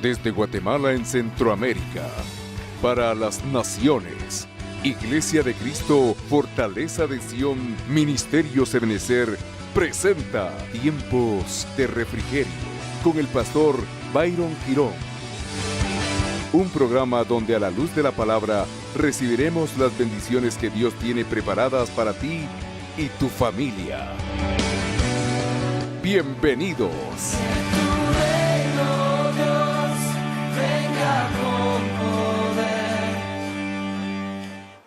Desde Guatemala en Centroamérica, para las naciones, Iglesia de Cristo, Fortaleza de Sion, Ministerio Ebenecer, presenta Tiempos de Refrigerio con el pastor Byron Girón. Un programa donde a la luz de la palabra recibiremos las bendiciones que Dios tiene preparadas para ti y tu familia. Bienvenidos.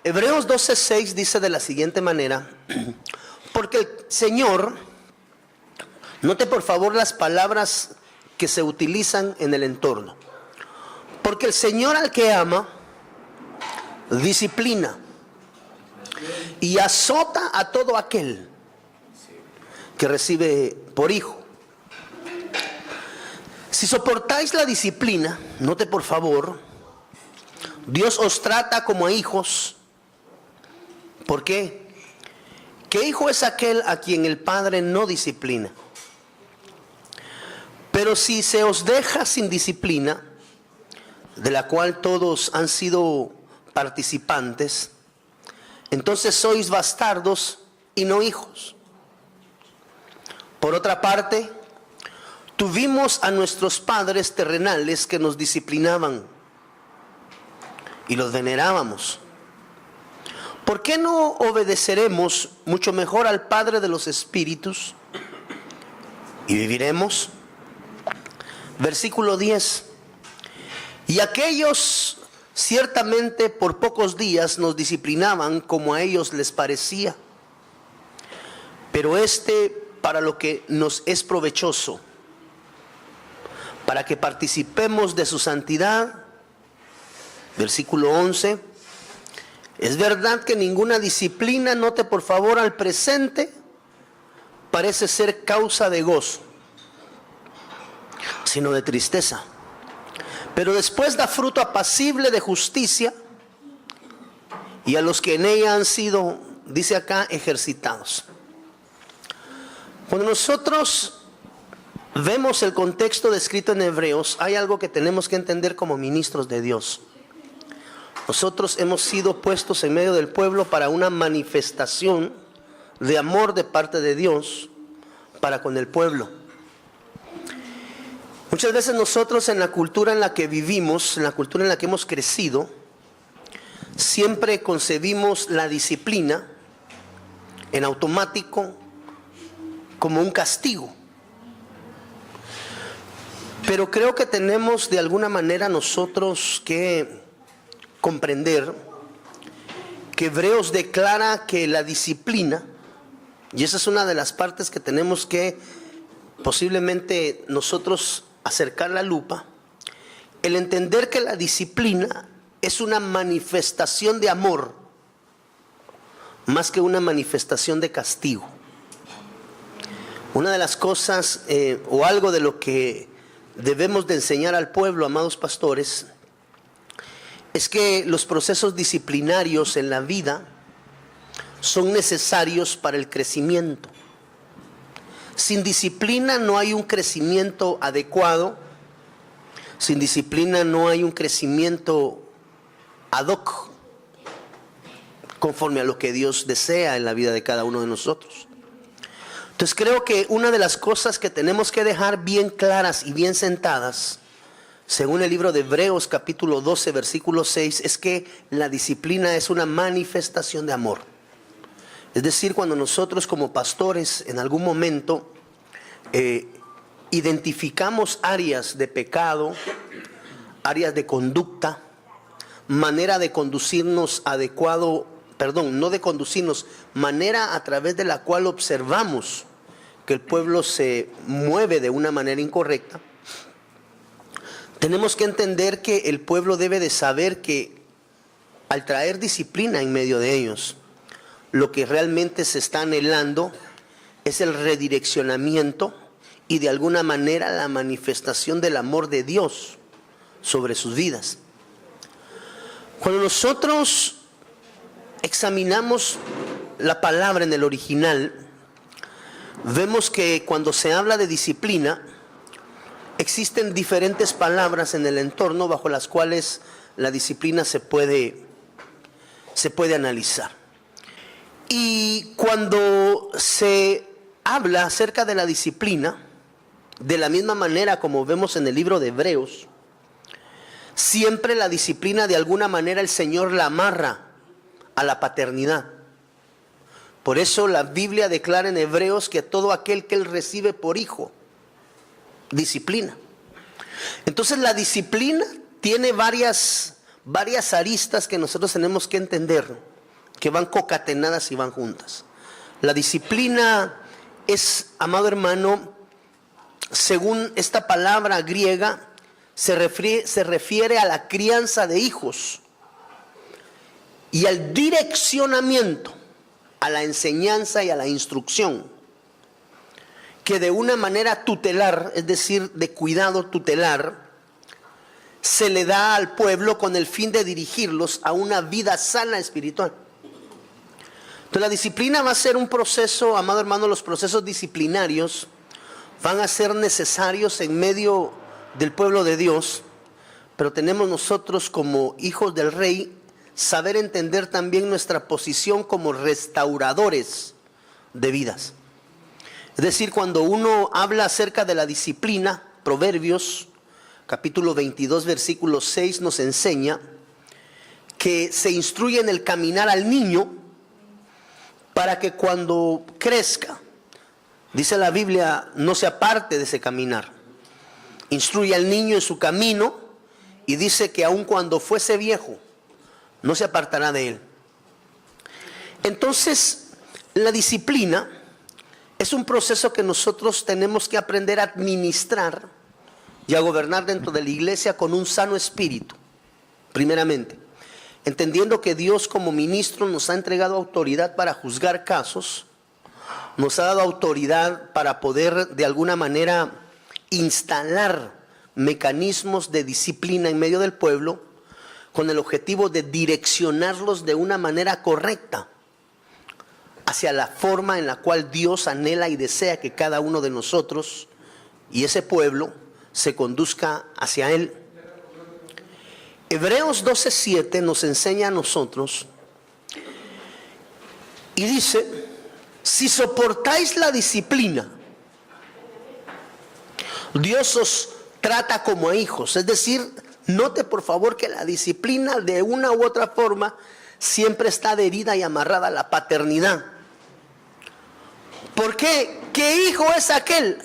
Hebreos 12:6 dice de la siguiente manera: porque el Señor, note por favor las palabras que se utilizan en el entorno, porque el Señor al que ama, disciplina y azota a todo aquel que recibe por hijo. Si soportáis la disciplina, note por favor, Dios os trata como a hijos. ¿Por qué? ¿Qué hijo es aquel a quien el Padre no disciplina? Pero si se os deja sin disciplina, de la cual todos han sido participantes, entonces sois bastardos y no hijos. Por otra parte, tuvimos a nuestros padres terrenales que nos disciplinaban y los venerábamos. ¿Por qué no obedeceremos mucho mejor al Padre de los Espíritus y viviremos? Versículo 10. Y aquellos ciertamente por pocos días nos disciplinaban como a ellos les parecía, pero para lo que nos es provechoso, para que participemos de su santidad. Versículo 11. Es verdad que ninguna disciplina, note por favor al presente, parece ser causa de gozo, sino de tristeza. Pero después da fruto apacible de justicia, y a los que en ella han sido, dice acá, ejercitados. Cuando nosotros vemos el contexto descrito en Hebreos, hay algo que tenemos que entender como ministros de Dios. Nosotros hemos sido puestos en medio del pueblo para una manifestación de amor de parte de Dios para con el pueblo. Muchas veces nosotros en la cultura en la que vivimos, en la cultura en la que hemos crecido, siempre concebimos la disciplina en automático como un castigo. Pero creo que tenemos de alguna manera nosotros que comprender que Hebreos declara que la disciplina, y esa es una de las partes que tenemos que posiblemente nosotros acercar la lupa, el entender que la disciplina es una manifestación de amor más que una manifestación de castigo. Una de las cosas o algo de lo que debemos de enseñar al pueblo, amados pastores, es que los procesos disciplinarios en la vida son necesarios para el crecimiento. Sin disciplina no hay un crecimiento adecuado. Sin disciplina no hay un crecimiento ad hoc, conforme a lo que Dios desea en la vida de cada uno de nosotros. Entonces creo que una de las cosas que tenemos que dejar bien claras y bien sentadas, según el libro de Hebreos capítulo 12 versículo 6, es que la disciplina es una manifestación de amor. Es decir, cuando nosotros como pastores en algún momento identificamos áreas de pecado, áreas de conducta, manera de conducirnos manera a través de la cual observamos que el pueblo se mueve de una manera incorrecta, tenemos que entender que el pueblo debe de saber que al traer disciplina en medio de ellos, lo que realmente se está anhelando es el redireccionamiento y de alguna manera la manifestación del amor de Dios sobre sus vidas. Cuando nosotros examinamos la palabra en el original, vemos que cuando se habla de disciplina, existen diferentes palabras en el entorno bajo las cuales la disciplina se puede analizar. Y cuando se habla acerca de la disciplina, de la misma manera como vemos en el libro de Hebreos, siempre la disciplina de alguna manera el Señor la amarra a la paternidad. Por eso la Biblia declara en Hebreos que todo aquel que Él recibe por hijo, disciplina. Entonces la disciplina tiene varias aristas que nosotros tenemos que entender, que van concatenadas y van juntas. La disciplina es, amado hermano, según esta palabra griega, se refiere a la crianza de hijos y al direccionamiento, a la enseñanza y a la instrucción, que de una manera tutelar, es decir, de cuidado tutelar, se le da al pueblo con el fin de dirigirlos a una vida sana espiritual. Entonces la disciplina va a ser un proceso, amado hermano, los procesos disciplinarios van a ser necesarios en medio del pueblo de Dios, pero tenemos nosotros como hijos del Rey saber entender también nuestra posición como restauradores de vidas. Es decir, cuando uno habla acerca de la disciplina, Proverbios capítulo 22 versículo 6 nos enseña que se instruye en el caminar al niño para que cuando crezca, dice la Biblia, no se aparte de ese caminar. Instruye al niño en su camino y dice que aun cuando fuese viejo, no se apartará de él. Entonces, la disciplina es un proceso que nosotros tenemos que aprender a administrar y a gobernar dentro de la iglesia con un sano espíritu, primeramente. Entendiendo que Dios como ministro nos ha entregado autoridad para juzgar casos, nos ha dado autoridad para poder de alguna manera instalar mecanismos de disciplina en medio del pueblo con el objetivo de direccionarlos de una manera correcta hacia la forma en la cual Dios anhela y desea que cada uno de nosotros y ese pueblo se conduzca hacia Él. Hebreos 12:7 nos enseña a nosotros y dice: si soportáis la disciplina, Dios os trata como a hijos. Es decir, note por favor que la disciplina de una u otra forma siempre está adherida y amarrada a la paternidad. ¿Por qué? ¿Qué hijo es aquel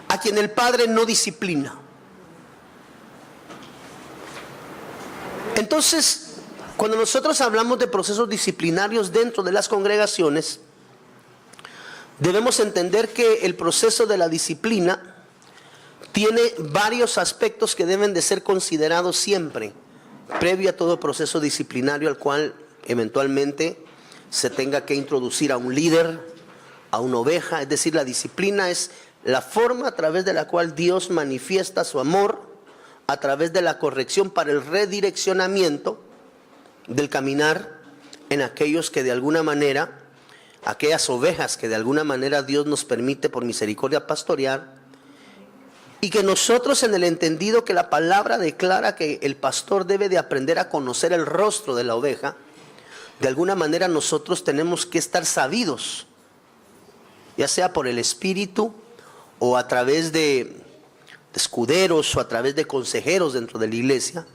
a quien el padre no disciplina? Entonces, cuando nosotros hablamos de procesos disciplinarios dentro de las congregaciones, debemos entender que el proceso de la disciplina tiene varios aspectos que deben de ser considerados siempre, previo a todo proceso disciplinario al cual eventualmente se tenga que introducir a un líder, a una oveja. Es decir, la disciplina es la forma a través de la cual Dios manifiesta su amor a través de la corrección para el redireccionamiento del caminar en aquellos que de alguna manera, aquellas ovejas que de alguna manera Dios nos permite por misericordia pastorear, y que nosotros, en el entendido que la palabra declara que el pastor debe de aprender a conocer el rostro de la oveja, de alguna manera nosotros tenemos que estar sabidos, ya sea por el Espíritu o a través de escuderos o a través de consejeros dentro de la iglesia,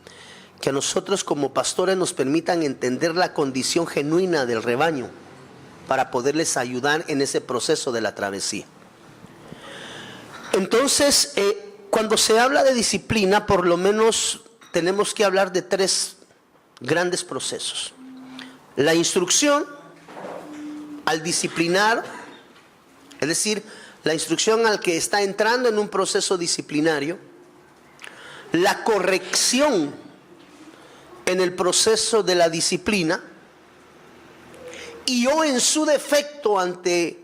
que a nosotros como pastores nos permitan entender la condición genuina del rebaño para poderles ayudar en ese proceso de la travesía. Entonces, cuando se habla de disciplina, por lo menos tenemos que hablar de tres grandes procesos: la instrucción al disciplinar, es decir, la instrucción al que está entrando en un proceso disciplinario; la corrección en el proceso de la disciplina; y o en su defecto ante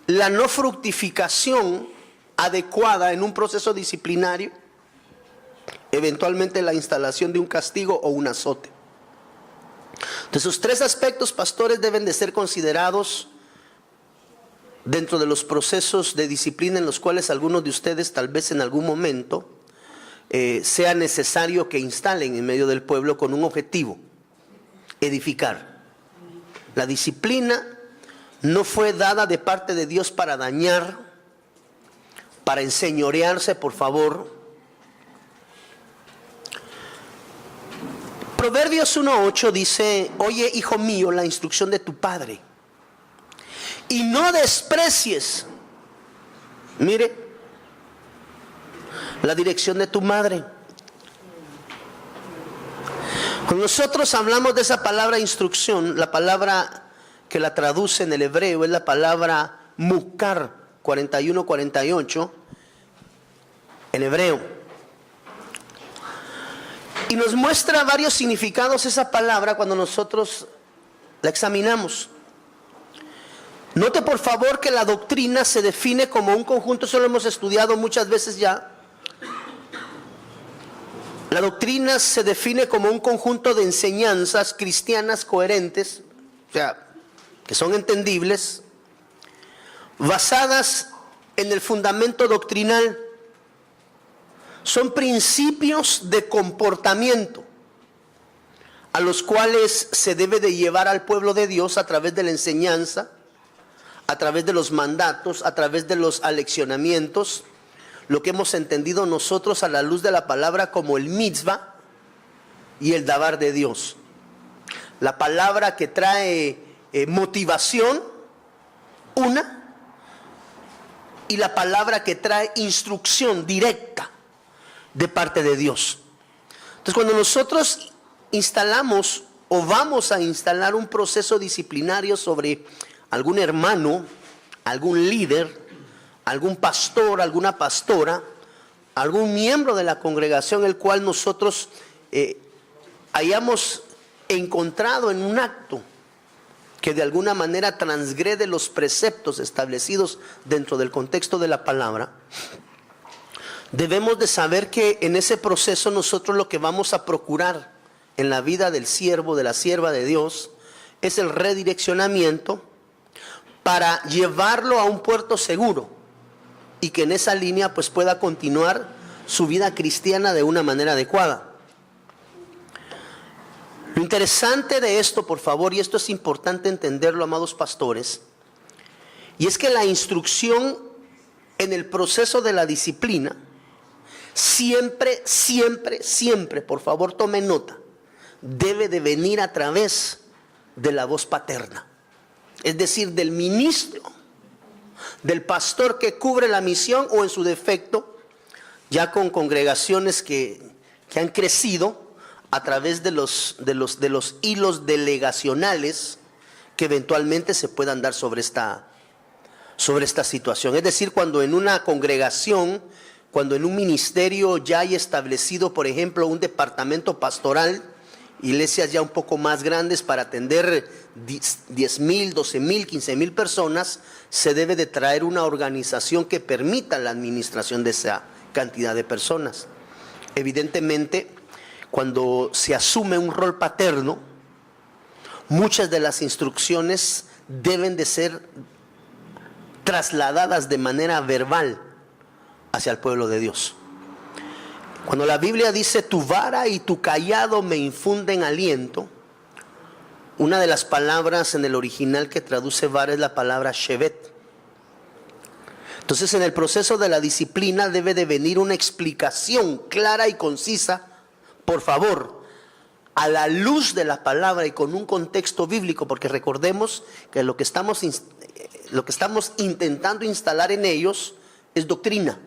la no fructificación adecuada en un proceso disciplinario, eventualmente la instalación de un castigo o un azote. Entonces, esos tres aspectos, pastores, deben de ser considerados dentro de los procesos de disciplina en los cuales algunos de ustedes tal vez en algún momento sea necesario que instalen en medio del pueblo con un objetivo: edificar. La disciplina no fue dada de parte de Dios para dañar, para enseñorearse, por favor. Proverbios 1:8 dice: oye, hijo mío, la instrucción de tu padre, y no desprecies, mire, la dirección de tu madre. Cuando nosotros hablamos de esa palabra instrucción, la palabra que la traduce en el hebreo es la palabra mukar, 41-48 en hebreo. Y nos muestra varios significados esa palabra cuando nosotros la examinamos. Note por favor que la doctrina se define como un conjunto, eso lo hemos estudiado muchas veces ya. La doctrina se define como un conjunto de enseñanzas cristianas coherentes, o sea, que son entendibles, basadas en el fundamento doctrinal. Son principios de comportamiento a los cuales se debe de llevar al pueblo de Dios a través de la enseñanza, a través de los mandatos, a través de los aleccionamientos, lo que hemos entendido nosotros a la luz de la palabra como el mitzvah y el dabar de Dios. La palabra que trae motivación, una, y la palabra que trae instrucción directa de parte de Dios. Entonces, cuando nosotros instalamos o vamos a instalar un proceso disciplinario sobre algún hermano, algún líder, algún pastor, alguna pastora, algún miembro de la congregación, el cual nosotros hayamos encontrado en un acto que de alguna manera transgrede los preceptos establecidos dentro del contexto de la palabra, debemos de saber que en ese proceso nosotros lo que vamos a procurar en la vida del siervo, de la sierva de Dios, es el redireccionamiento para llevarlo a un puerto seguro y que en esa línea pues pueda continuar su vida cristiana de una manera adecuada. Lo interesante de esto, por favor, y esto es importante entenderlo, amados pastores, y es que la instrucción en el proceso de la disciplina siempre, siempre, siempre, por favor tome nota, debe de venir a través de la voz paterna, es decir, del ministro, del pastor que cubre la misión, o en su defecto, ya con congregaciones que han crecido a través de los hilos delegacionales que eventualmente se puedan dar sobre esta situación. Es decir, cuando en una congregación, cuando en un ministerio ya hay establecido, por ejemplo, un departamento pastoral, iglesias ya un poco más grandes para atender 10,000, 12,000, 15,000 personas, se debe de traer una organización que permita la administración de esa cantidad de personas. Evidentemente, cuando se asume un rol paterno, muchas de las instrucciones deben de ser trasladadas de manera verbal hacia el pueblo de Dios. Cuando la Biblia dice: tu vara y tu cayado me infunden aliento, una de las palabras en el original que traduce vara es la palabra shevet. Entonces, en el proceso de la disciplina debe de venir una explicación clara y concisa, por favor, a la luz de la palabra y con un contexto bíblico, porque recordemos que lo que estamos intentando instalar en ellos es doctrina.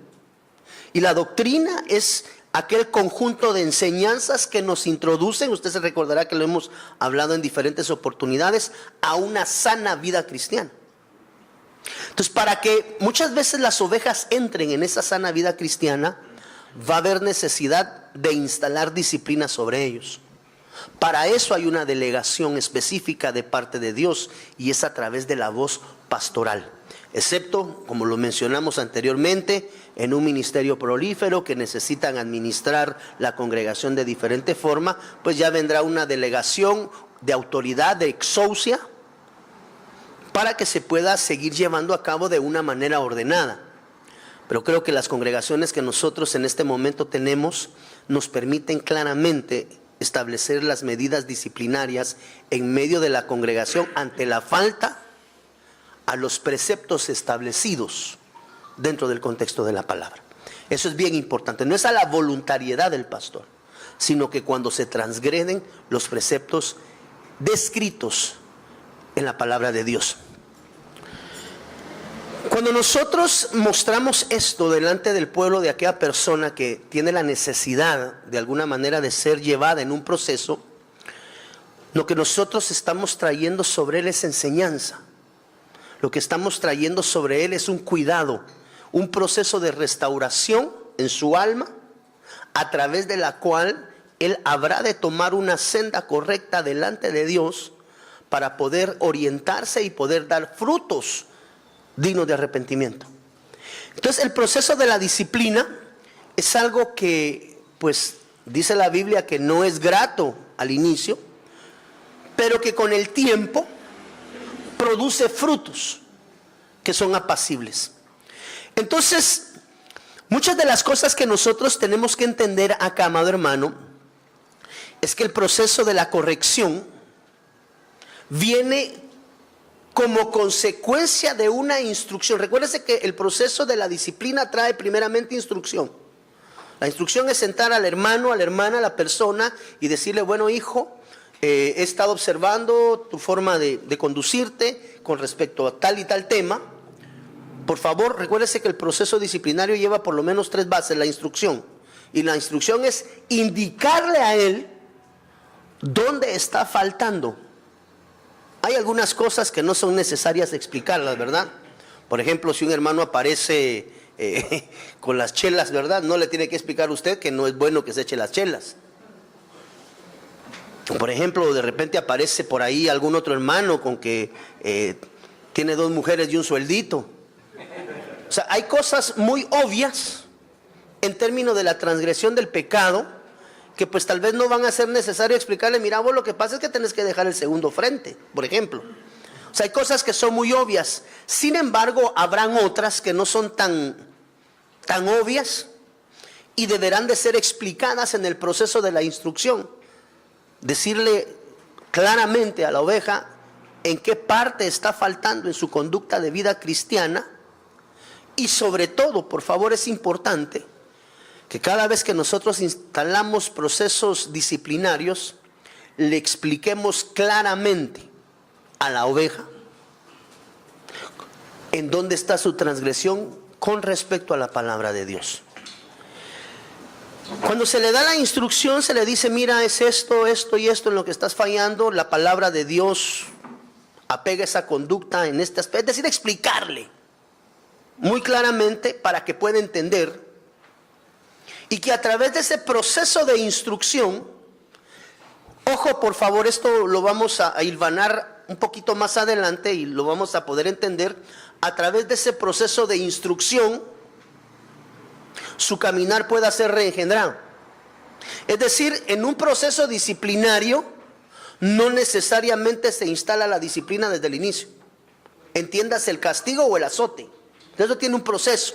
Y la doctrina es aquel conjunto de enseñanzas que nos introducen, usted se recordará que lo hemos hablado en diferentes oportunidades, a una sana vida cristiana. Entonces, para que muchas veces las ovejas entren en esa sana vida cristiana, va a haber necesidad de instalar disciplina sobre ellos. Para eso hay una delegación específica de parte de Dios, y es a través de la voz pastoral. Excepto, como lo mencionamos anteriormente, en un ministerio prolífero que necesitan administrar la congregación de diferente forma, pues ya vendrá una delegación de autoridad, de exousia, para que se pueda seguir llevando a cabo de una manera ordenada. Pero creo que las congregaciones que nosotros en este momento tenemos nos permiten claramente establecer las medidas disciplinarias en medio de la congregación ante la falta a los preceptos establecidos dentro del contexto de la palabra. Eso es bien importante. No es a la voluntariedad del pastor, sino que cuando se transgreden los preceptos descritos en la palabra de Dios. Cuando nosotros mostramos esto delante del pueblo de aquella persona que tiene la necesidad de alguna manera de ser llevada en un proceso, lo que nosotros estamos trayendo sobre él es enseñanza. Lo que estamos trayendo sobre él es un cuidado, un proceso de restauración en su alma, a través de la cual él habrá de tomar una senda correcta delante de Dios para poder orientarse y poder dar frutos dignos de arrepentimiento. Entonces el proceso de la disciplina es algo que, pues, dice la Biblia que no es grato al inicio, pero que con el tiempo produce frutos que son apacibles. Entonces, muchas de las cosas que nosotros tenemos que entender acá, amado hermano, es que el proceso de la corrección viene como consecuencia de una instrucción. Recuérdese que el proceso de la disciplina trae primeramente instrucción. La instrucción es sentar al hermano, a la hermana, a la persona y decirle: bueno, hijo, he estado observando tu forma de conducirte con respecto a tal y tal tema. Por favor, recuérdese que el proceso disciplinario lleva por lo menos 3 bases: la instrucción. Y la instrucción es indicarle a él dónde está faltando. Hay algunas cosas que no son necesarias explicarlas, ¿verdad? Por ejemplo, si un hermano aparece con las chelas, ¿verdad? No le tiene que explicar a usted que no es bueno que se eche las chelas. Por ejemplo, de repente aparece por ahí algún otro hermano con que tiene 2 mujeres y un sueldito. O sea, hay cosas muy obvias en términos de la transgresión del pecado que pues tal vez no van a ser necesario explicarle: mira, vos lo que pasa es que tenés que dejar el segundo frente, por ejemplo. O sea, hay cosas que son muy obvias. Sin embargo, habrán otras que no son tan obvias y deberán de ser explicadas en el proceso de la instrucción. Decirle claramente a la oveja en qué parte está faltando en su conducta de vida cristiana. Y sobre todo, por favor, es importante que cada vez que nosotros instalamos procesos disciplinarios, le expliquemos claramente a la oveja en dónde está su transgresión con respecto a la palabra de Dios. Cuando se le da la instrucción, se le dice: mira, es esto, esto y esto en lo que estás fallando. La palabra de Dios apega esa conducta en este aspecto. Es decir, explicarle muy claramente para que pueda entender, y que a través de ese proceso de instrucción, ojo, por favor, esto lo vamos a hilvanar un poquito más adelante y lo vamos a poder entender. A través de ese proceso de instrucción, su caminar pueda ser reengendrado. Es decir, en un proceso disciplinario no necesariamente se instala la disciplina desde el inicio. Entiéndase el castigo o el azote. Eso tiene un proceso.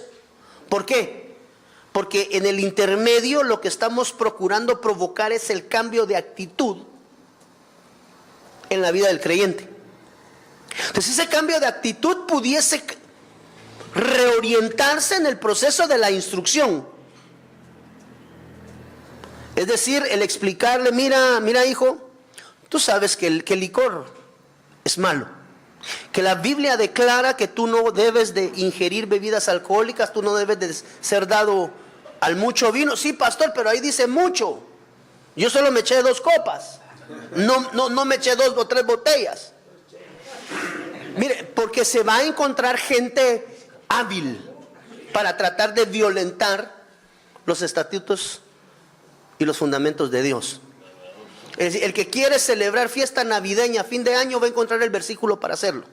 ¿Por qué? Porque en el intermedio lo que estamos procurando provocar es el cambio de actitud en la vida del creyente. Entonces ese cambio de actitud pudiese reorientarse en el proceso de la instrucción. Es decir, el explicarle: mira hijo, tú sabes que el licor es malo, que la Biblia declara que tú no debes de ingerir bebidas alcohólicas, tú no debes de ser dado al mucho vino. Sí, pastor, pero ahí dice mucho. Yo solo me eché 2 copas, no me eché 2 o 3 botellas. Mire, porque se va a encontrar gente hábil para tratar de violentar los estatutos y los fundamentos de Dios. Es decir, el que quiere celebrar fiesta navideña, fin de año, va a encontrar el versículo para hacerlo.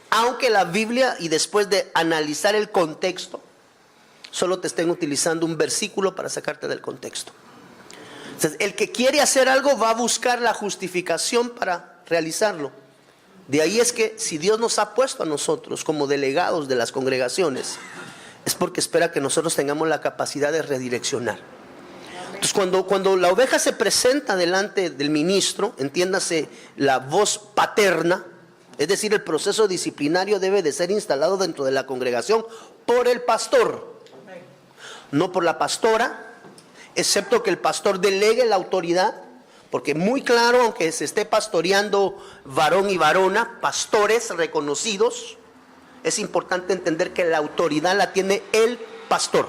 Aunque la Biblia, y después de analizar el contexto, solo te estén utilizando un versículo para sacarte del contexto. Entonces, el que quiere hacer algo va a buscar la justificación para realizarlo. De ahí es que si Dios nos ha puesto a nosotros como delegados de las congregaciones, es porque espera que nosotros tengamos la capacidad de redireccionar. Entonces cuando la oveja se presenta delante del ministro, entiéndase la voz paterna, es decir, el proceso disciplinario debe de ser instalado dentro de la congregación por el pastor, no por la pastora, excepto que el pastor delegue la autoridad. Porque muy claro, aunque se esté pastoreando varón y varona, pastores reconocidos, es importante entender que la autoridad la tiene el pastor,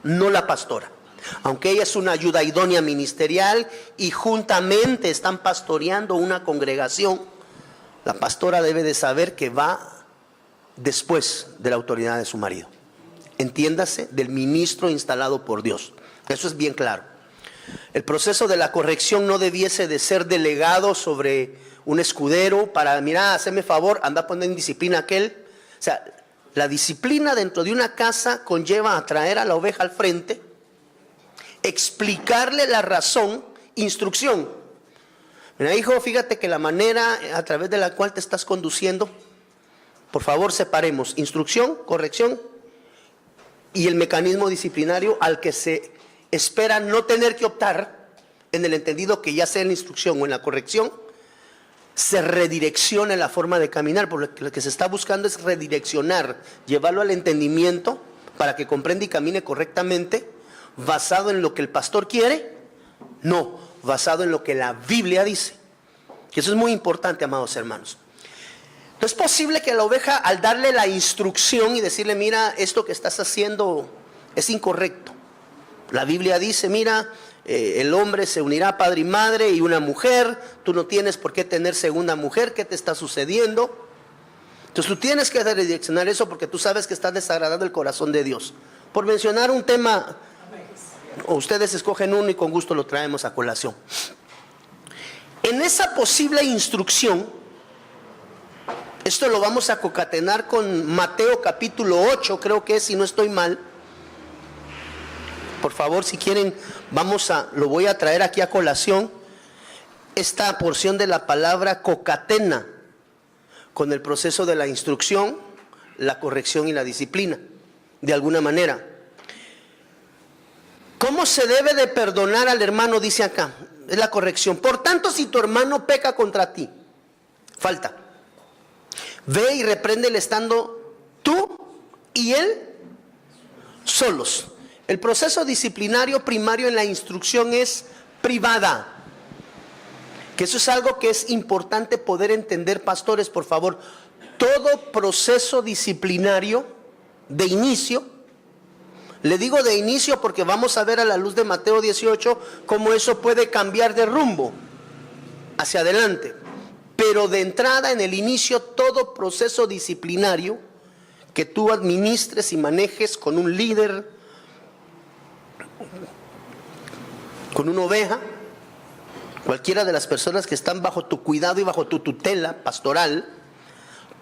no la pastora. Aunque ella es una ayuda idónea ministerial y juntamente están pastoreando una congregación, la pastora debe de saber que va después de la autoridad de su marido. Entiéndase, del ministro instalado por Dios. Eso es bien claro. El proceso de la corrección no debiese de ser delegado sobre un escudero para, mira, hazme favor, anda a poner en disciplina a aquel. O sea, la disciplina dentro de una casa conlleva a traer a la oveja al frente, explicarle la razón, instrucción. Mira, hijo, fíjate que la manera a través de la cual te estás conduciendo, por favor separemos instrucción, corrección y el mecanismo disciplinario al que se espera no tener que optar, en el entendido que ya sea en la instrucción o en la corrección, se redireccione la forma de caminar, porque lo que se está buscando es redireccionar, llevarlo al entendimiento para que comprenda y camine correctamente, basado en lo que el pastor quiere, no, basado en lo que la Biblia dice. Y eso es muy importante, amados hermanos. No es posible que la oveja, al darle la instrucción y decirle, mira, esto que estás haciendo es incorrecto. La Biblia dice, mira, el hombre se unirá a padre y madre y una mujer, tú no tienes por qué tener segunda mujer, ¿qué te está sucediendo? Entonces tú tienes que redireccionar eso porque tú sabes que estás desagradando el corazón de Dios. Por mencionar un tema, o ustedes escogen uno y con gusto lo traemos a colación. En esa posible instrucción, esto lo vamos a concatenar con Mateo capítulo 8, creo que es, si no estoy mal. Por favor, si quieren, lo voy a traer aquí a colación, esta porción de la palabra concatena con el proceso de la instrucción, la corrección y la disciplina, de alguna manera. ¿Cómo se debe de perdonar al hermano? Dice acá, es la corrección. Por tanto, si tu hermano peca contra ti, falta, ve y repréndele estando tú y él solos. El proceso disciplinario primario en la instrucción es privada. Que eso es algo que es importante poder entender, pastores, por favor. Todo proceso disciplinario de inicio, le digo de inicio porque vamos a ver a la luz de Mateo 18 cómo eso puede cambiar de rumbo hacia adelante. Pero de entrada, en el inicio, todo proceso disciplinario que tú administres y manejes con un líder, con una oveja, cualquiera de las personas que están bajo tu cuidado y bajo tu tutela pastoral,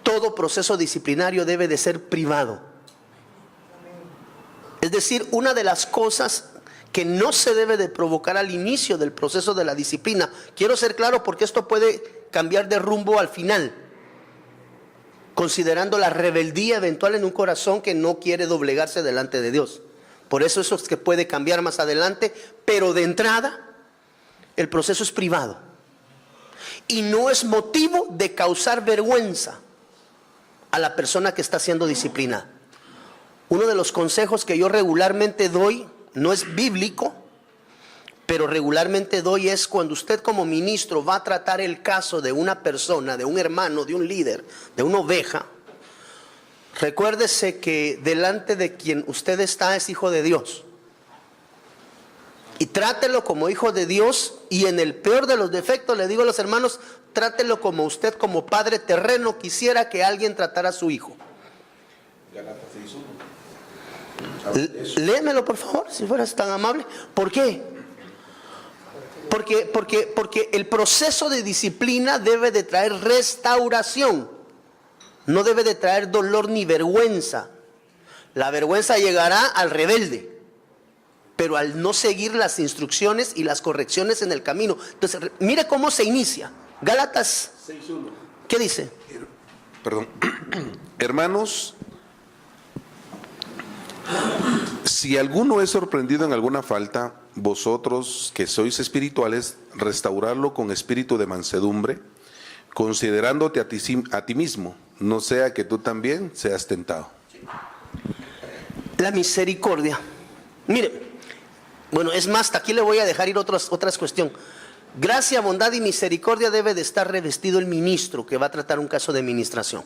todo proceso disciplinario debe de ser privado. Es decir, una de las cosas que no se debe de provocar al inicio del proceso de la disciplina, quiero ser claro porque esto puede cambiar de rumbo al final, considerando la rebeldía eventual en un corazón que no quiere doblegarse delante de Dios. Por eso es que puede cambiar más adelante, pero de entrada el proceso es privado y no es motivo de causar vergüenza a la persona que está siendo disciplinada. Uno de los consejos que yo regularmente doy, no es bíblico, pero regularmente doy, es cuando usted como ministro va a tratar el caso de una persona, de un hermano, de un líder, de una oveja, recuérdese que delante de quien usted está es hijo de Dios. Y trátelo como hijo de Dios, y en el peor de los defectos, le digo a los hermanos, trátelo como usted como padre terreno quisiera que alguien tratara a su hijo. Léemelo por favor, si fueras tan amable. ¿Por qué? Porque el proceso de disciplina debe de traer restauración. No debe de traer dolor ni vergüenza. La vergüenza llegará al rebelde, pero al no seguir las instrucciones y las correcciones en el camino. Entonces, mire cómo se inicia. Gálatas ¿Qué dice? Perdón. Hermanos, si alguno es sorprendido en alguna falta, vosotros que sois espirituales, restaurarlo con espíritu de mansedumbre, considerándote a ti mismo, no sea que tú también seas tentado. La misericordia. Mire, bueno, es más, hasta aquí le voy a dejar ir otras cuestiones. Gracia, bondad y misericordia debe de estar revestido el ministro que va a tratar un caso de ministración.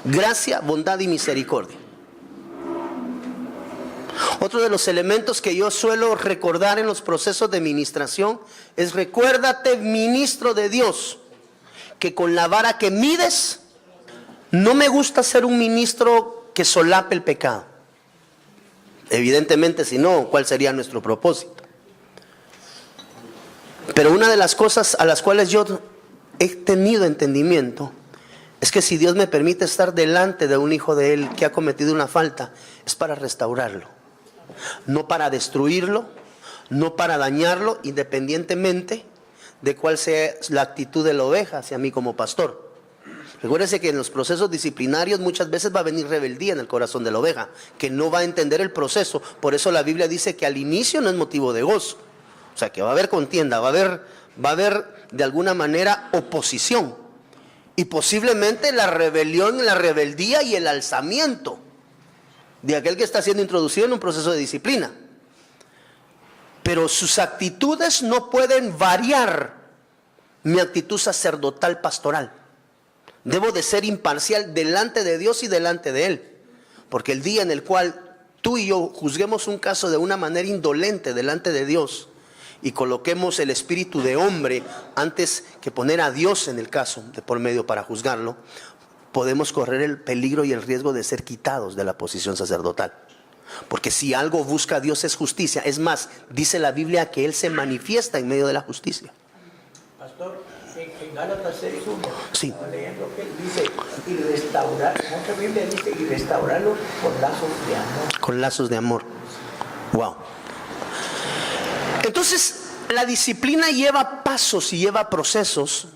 Gracia, bondad y misericordia. Otro de los elementos que yo suelo recordar en los procesos de ministración es: recuérdate, ministro de Dios, que con la vara que mides, no me gusta ser un ministro que solape el pecado. Evidentemente, si no, ¿cuál sería nuestro propósito? Pero una de las cosas a las cuales yo he tenido entendimiento es que si Dios me permite estar delante de un hijo de Él que ha cometido una falta, es para restaurarlo, no para destruirlo, no para dañarlo, independientemente de cuál sea la actitud de la oveja hacia mí como pastor. Recuérdese que en los procesos disciplinarios muchas veces va a venir rebeldía en el corazón de la oveja, que no va a entender el proceso. Por eso la Biblia dice que al inicio no es motivo de gozo. O sea, que va a haber contienda, va a haber de alguna manera oposición. Y posiblemente la rebelión, la rebeldía y el alzamiento de aquel que está siendo introducido en un proceso de disciplina. Pero sus actitudes no pueden variar mi actitud sacerdotal pastoral. Debo de ser imparcial delante de Dios y delante de Él. Porque el día en el cual tú y yo juzguemos un caso de una manera indolente delante de Dios y coloquemos el espíritu de hombre antes que poner a Dios en el caso de por medio para juzgarlo, podemos correr el peligro y el riesgo de ser quitados de la posición sacerdotal. Porque si algo busca a Dios es justicia. Es más, dice la Biblia que Él se manifiesta en medio de la justicia. Pastor, en Gálatas 6:1, sí, estaba leyendo que dice, y restaurar, otra Biblia dice, y restaurarlo con lazos de amor. Con lazos de amor. Wow. Entonces, la disciplina lleva pasos y lleva procesos.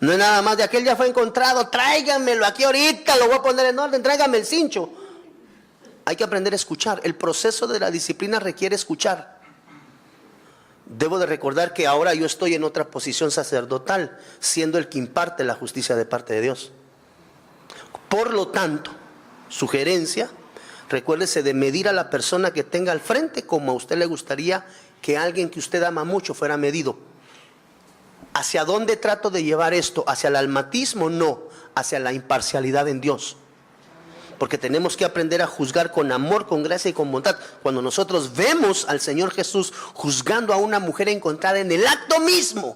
No es nada más de aquel ya fue encontrado, tráiganmelo aquí ahorita, lo voy a poner en orden, tráigame el cincho. Hay que aprender a escuchar. El proceso de la disciplina requiere escuchar. Debo de recordar que ahora yo estoy en otra posición sacerdotal, siendo el que imparte la justicia de parte de Dios. Por lo tanto, sugerencia, recuérdese de medir a la persona que tenga al frente como a usted le gustaría que alguien que usted ama mucho fuera medido. ¿Hacia dónde trato de llevar esto? ¿Hacia el almatismo? No, hacia la imparcialidad en Dios. Porque tenemos que aprender a juzgar con amor, con gracia y con bondad. Cuando nosotros vemos al Señor Jesús juzgando a una mujer encontrada en el acto mismo,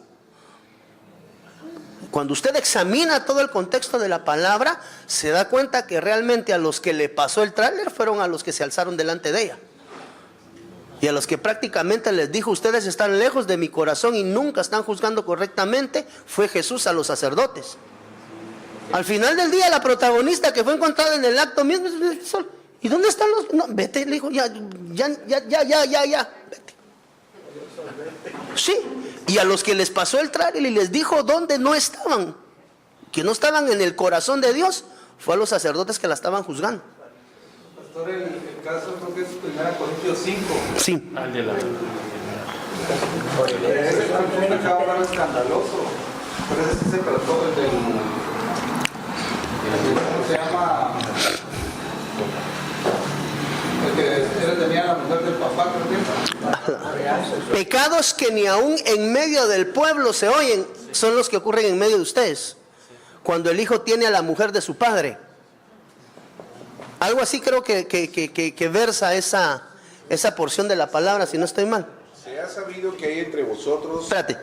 cuando usted examina todo el contexto de la palabra, se da cuenta que realmente a los que le pasó el tráiler fueron a los que se alzaron delante de ella. Y a los que prácticamente les dijo: ustedes están lejos de mi corazón y nunca están juzgando correctamente, fue Jesús a los sacerdotes. Al final del día, la protagonista que fue encontrada en el acto mismo, ¿y dónde están los? No, vete, le dijo, ya, vete. Sí, y a los que les pasó el tráiler y les dijo dónde no estaban, que no estaban en el corazón de Dios, fue a los sacerdotes que la estaban juzgando. Pastor, el caso creo que es 1 Corintios 5. Sí. Al de la... Ese fue un pecado raro escandaloso. Pero ese sí se trató del... ¿Cómo se llama? El que tenía la mujer del papá, creo que. Pecados que ni aún en medio del pueblo se oyen, son los que ocurren en medio de ustedes. Cuando el hijo tiene a la mujer de su padre. Algo así creo que versa esa porción de la palabra, si no estoy mal. Se ha sabido que hay entre vosotros... Espérate.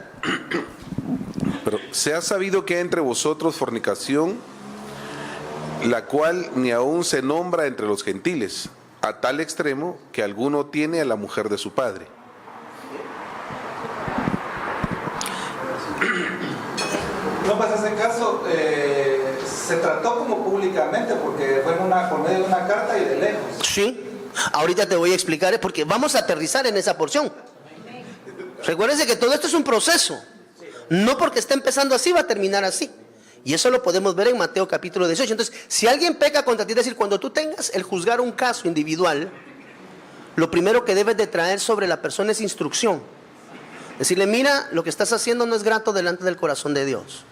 Pero se ha sabido que hay entre vosotros fornicación, la cual ni aún se nombra entre los gentiles, a tal extremo que alguno tiene a la mujer de su padre. No, pues ese caso se trató como públicamente porque fue por medio de una carta y de lejos. Sí, ahorita te voy a explicar, porque vamos a aterrizar en esa porción. Recuérdense que todo esto es un proceso. No porque está empezando así va a terminar así. Y eso lo podemos ver en Mateo capítulo 18. Entonces, si alguien peca contra ti, es decir, cuando tú tengas el juzgar un caso individual, lo primero que debes de traer sobre la persona es instrucción. Decirle, mira, lo que estás haciendo no es grato delante del corazón de Dios.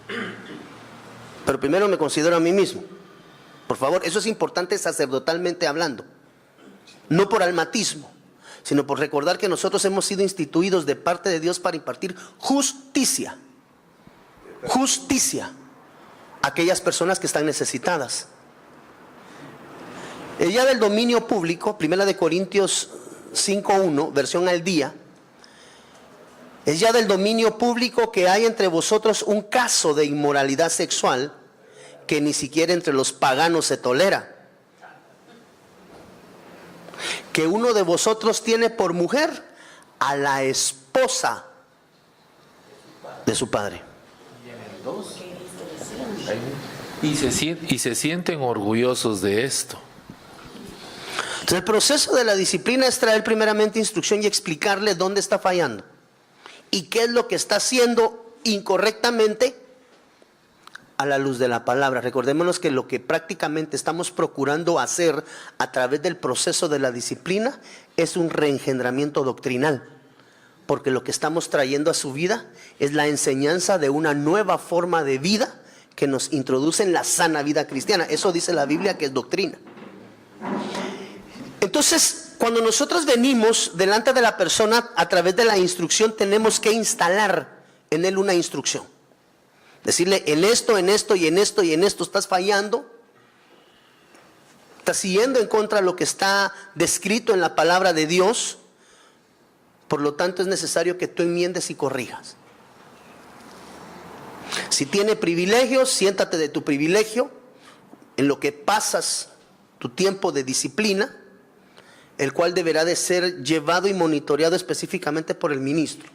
Pero primero me considero a mí mismo. Por favor, eso es importante sacerdotalmente hablando. No por almatismo, sino por recordar que nosotros hemos sido instituidos de parte de Dios para impartir justicia. Justicia a aquellas personas que están necesitadas. Ya del dominio público, 1 Corintios 5:1, versión al día, es ya del dominio público que hay entre vosotros un caso de inmoralidad sexual que ni siquiera entre los paganos se tolera. Que uno de vosotros tiene por mujer a la esposa de su padre. Y se sienten orgullosos de esto. Entonces el proceso de la disciplina es traer primeramente instrucción y explicarle dónde está fallando y qué es lo que está haciendo incorrectamente a la luz de la palabra. Recordémonos que lo que prácticamente estamos procurando hacer a través del proceso de la disciplina es un reengendramiento doctrinal, porque lo que estamos trayendo a su vida es la enseñanza de una nueva forma de vida que nos introduce en la sana vida cristiana. Eso dice la Biblia que es doctrina. Entonces, cuando nosotros venimos delante de la persona a través de la instrucción, tenemos que instalar en él una instrucción. Decirle, en esto y en esto estás fallando. Estás siguiendo en contra de lo que está descrito en la palabra de Dios. Por lo tanto, es necesario que tú enmiendes y corrijas. Si tiene privilegios, siéntate de tu privilegio en lo que pasas tu tiempo de disciplina, el cual deberá de ser llevado y monitoreado específicamente por el ministro.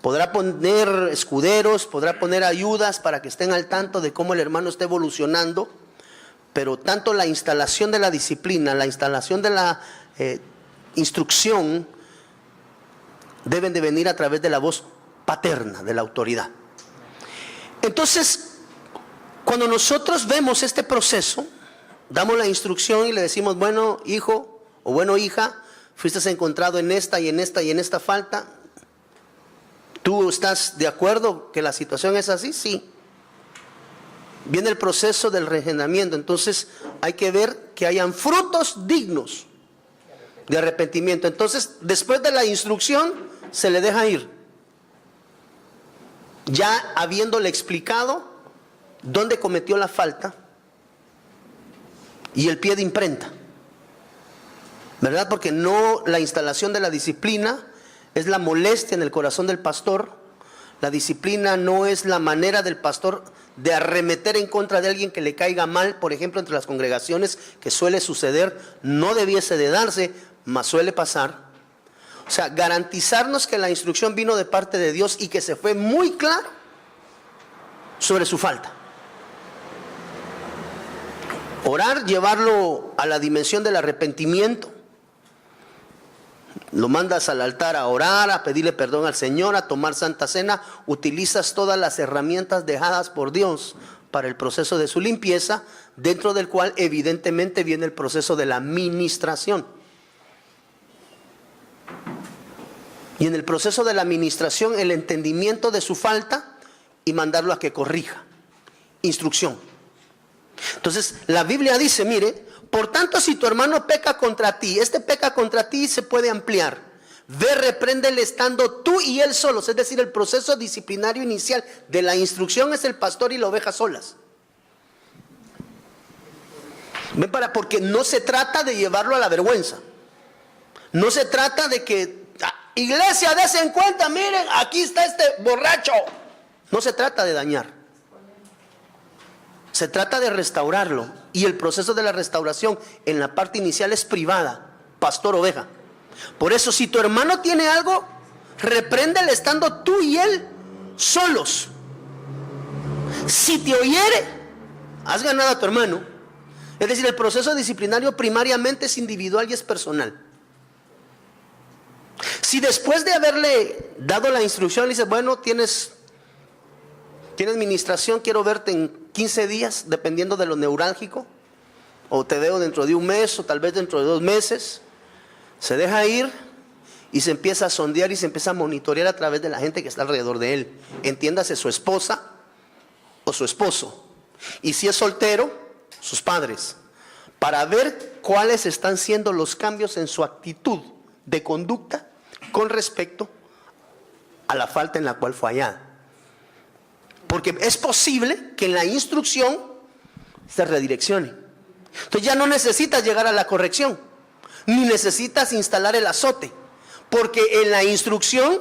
Podrá poner escuderos, podrá poner ayudas para que estén al tanto de cómo el hermano está evolucionando, pero tanto la instalación de la disciplina, la instalación de la instrucción, deben de venir a través de la voz paterna de la autoridad. Entonces, cuando nosotros vemos este proceso, damos la instrucción y le decimos, bueno hijo o bueno hija, fuiste encontrado en esta y en esta y en esta falta. ¿Tú estás de acuerdo que la situación es así? Sí. Viene el proceso del regeneramiento, entonces hay que ver que hayan frutos dignos de arrepentimiento. Entonces, después de la instrucción, se le deja ir. Ya habiéndole explicado dónde cometió la falta y el pie de imprenta, ¿verdad? Porque no, la instalación de la disciplina es la molestia en el corazón del pastor. La disciplina no es la manera del pastor de arremeter en contra de alguien que le caiga mal, por ejemplo, entre las congregaciones, que suele suceder, no debiese de darse, mas suele pasar. O sea, garantizarnos que la instrucción vino de parte de Dios y que se fue muy claro sobre su falta. Orar, llevarlo a la dimensión del arrepentimiento. Lo mandas al altar a orar, a pedirle perdón al Señor, a tomar Santa Cena. Utilizas todas las herramientas dejadas por Dios para el proceso de su limpieza, dentro del cual evidentemente viene el proceso de la ministración. Y en el proceso de la administración, el entendimiento de su falta y mandarlo a que corrija. Instrucción. Entonces, la Biblia dice, mire, por tanto, si tu hermano peca contra ti, este peca contra ti se puede ampliar. Ve, repréndele estando tú y él solos. Es decir, el proceso disciplinario inicial de la instrucción es el pastor y la oveja solas. Ven, porque no se trata de llevarlo a la vergüenza. No se trata de que, iglesia, dese en cuenta, miren, aquí está este borracho. No se trata de dañar. Se trata de restaurarlo. Y el proceso de la restauración en la parte inicial es privada, pastor-oveja. Por eso, si tu hermano tiene algo, repréndele estando tú y él solos. Si te oyere, has ganado a tu hermano. Es decir, el proceso disciplinario primariamente es individual y es personal. Si después de haberle dado la instrucción le dices, bueno, tienes ¿Tienes administración? Quiero verte en 15 días, dependiendo de lo neurálgico. O te veo dentro de un mes, o tal vez dentro de 2 meses. Se deja ir y se empieza a sondear y se empieza a monitorear a través de la gente que está alrededor de él. Entiéndase, su esposa o su esposo. Y si es soltero, sus padres. Para ver cuáles están siendo los cambios en su actitud de conducta con respecto a la falta en la cual fue hallada. Porque es posible que en la instrucción se redireccione. Entonces ya no necesitas llegar a la corrección, ni necesitas instalar el azote, porque en la instrucción,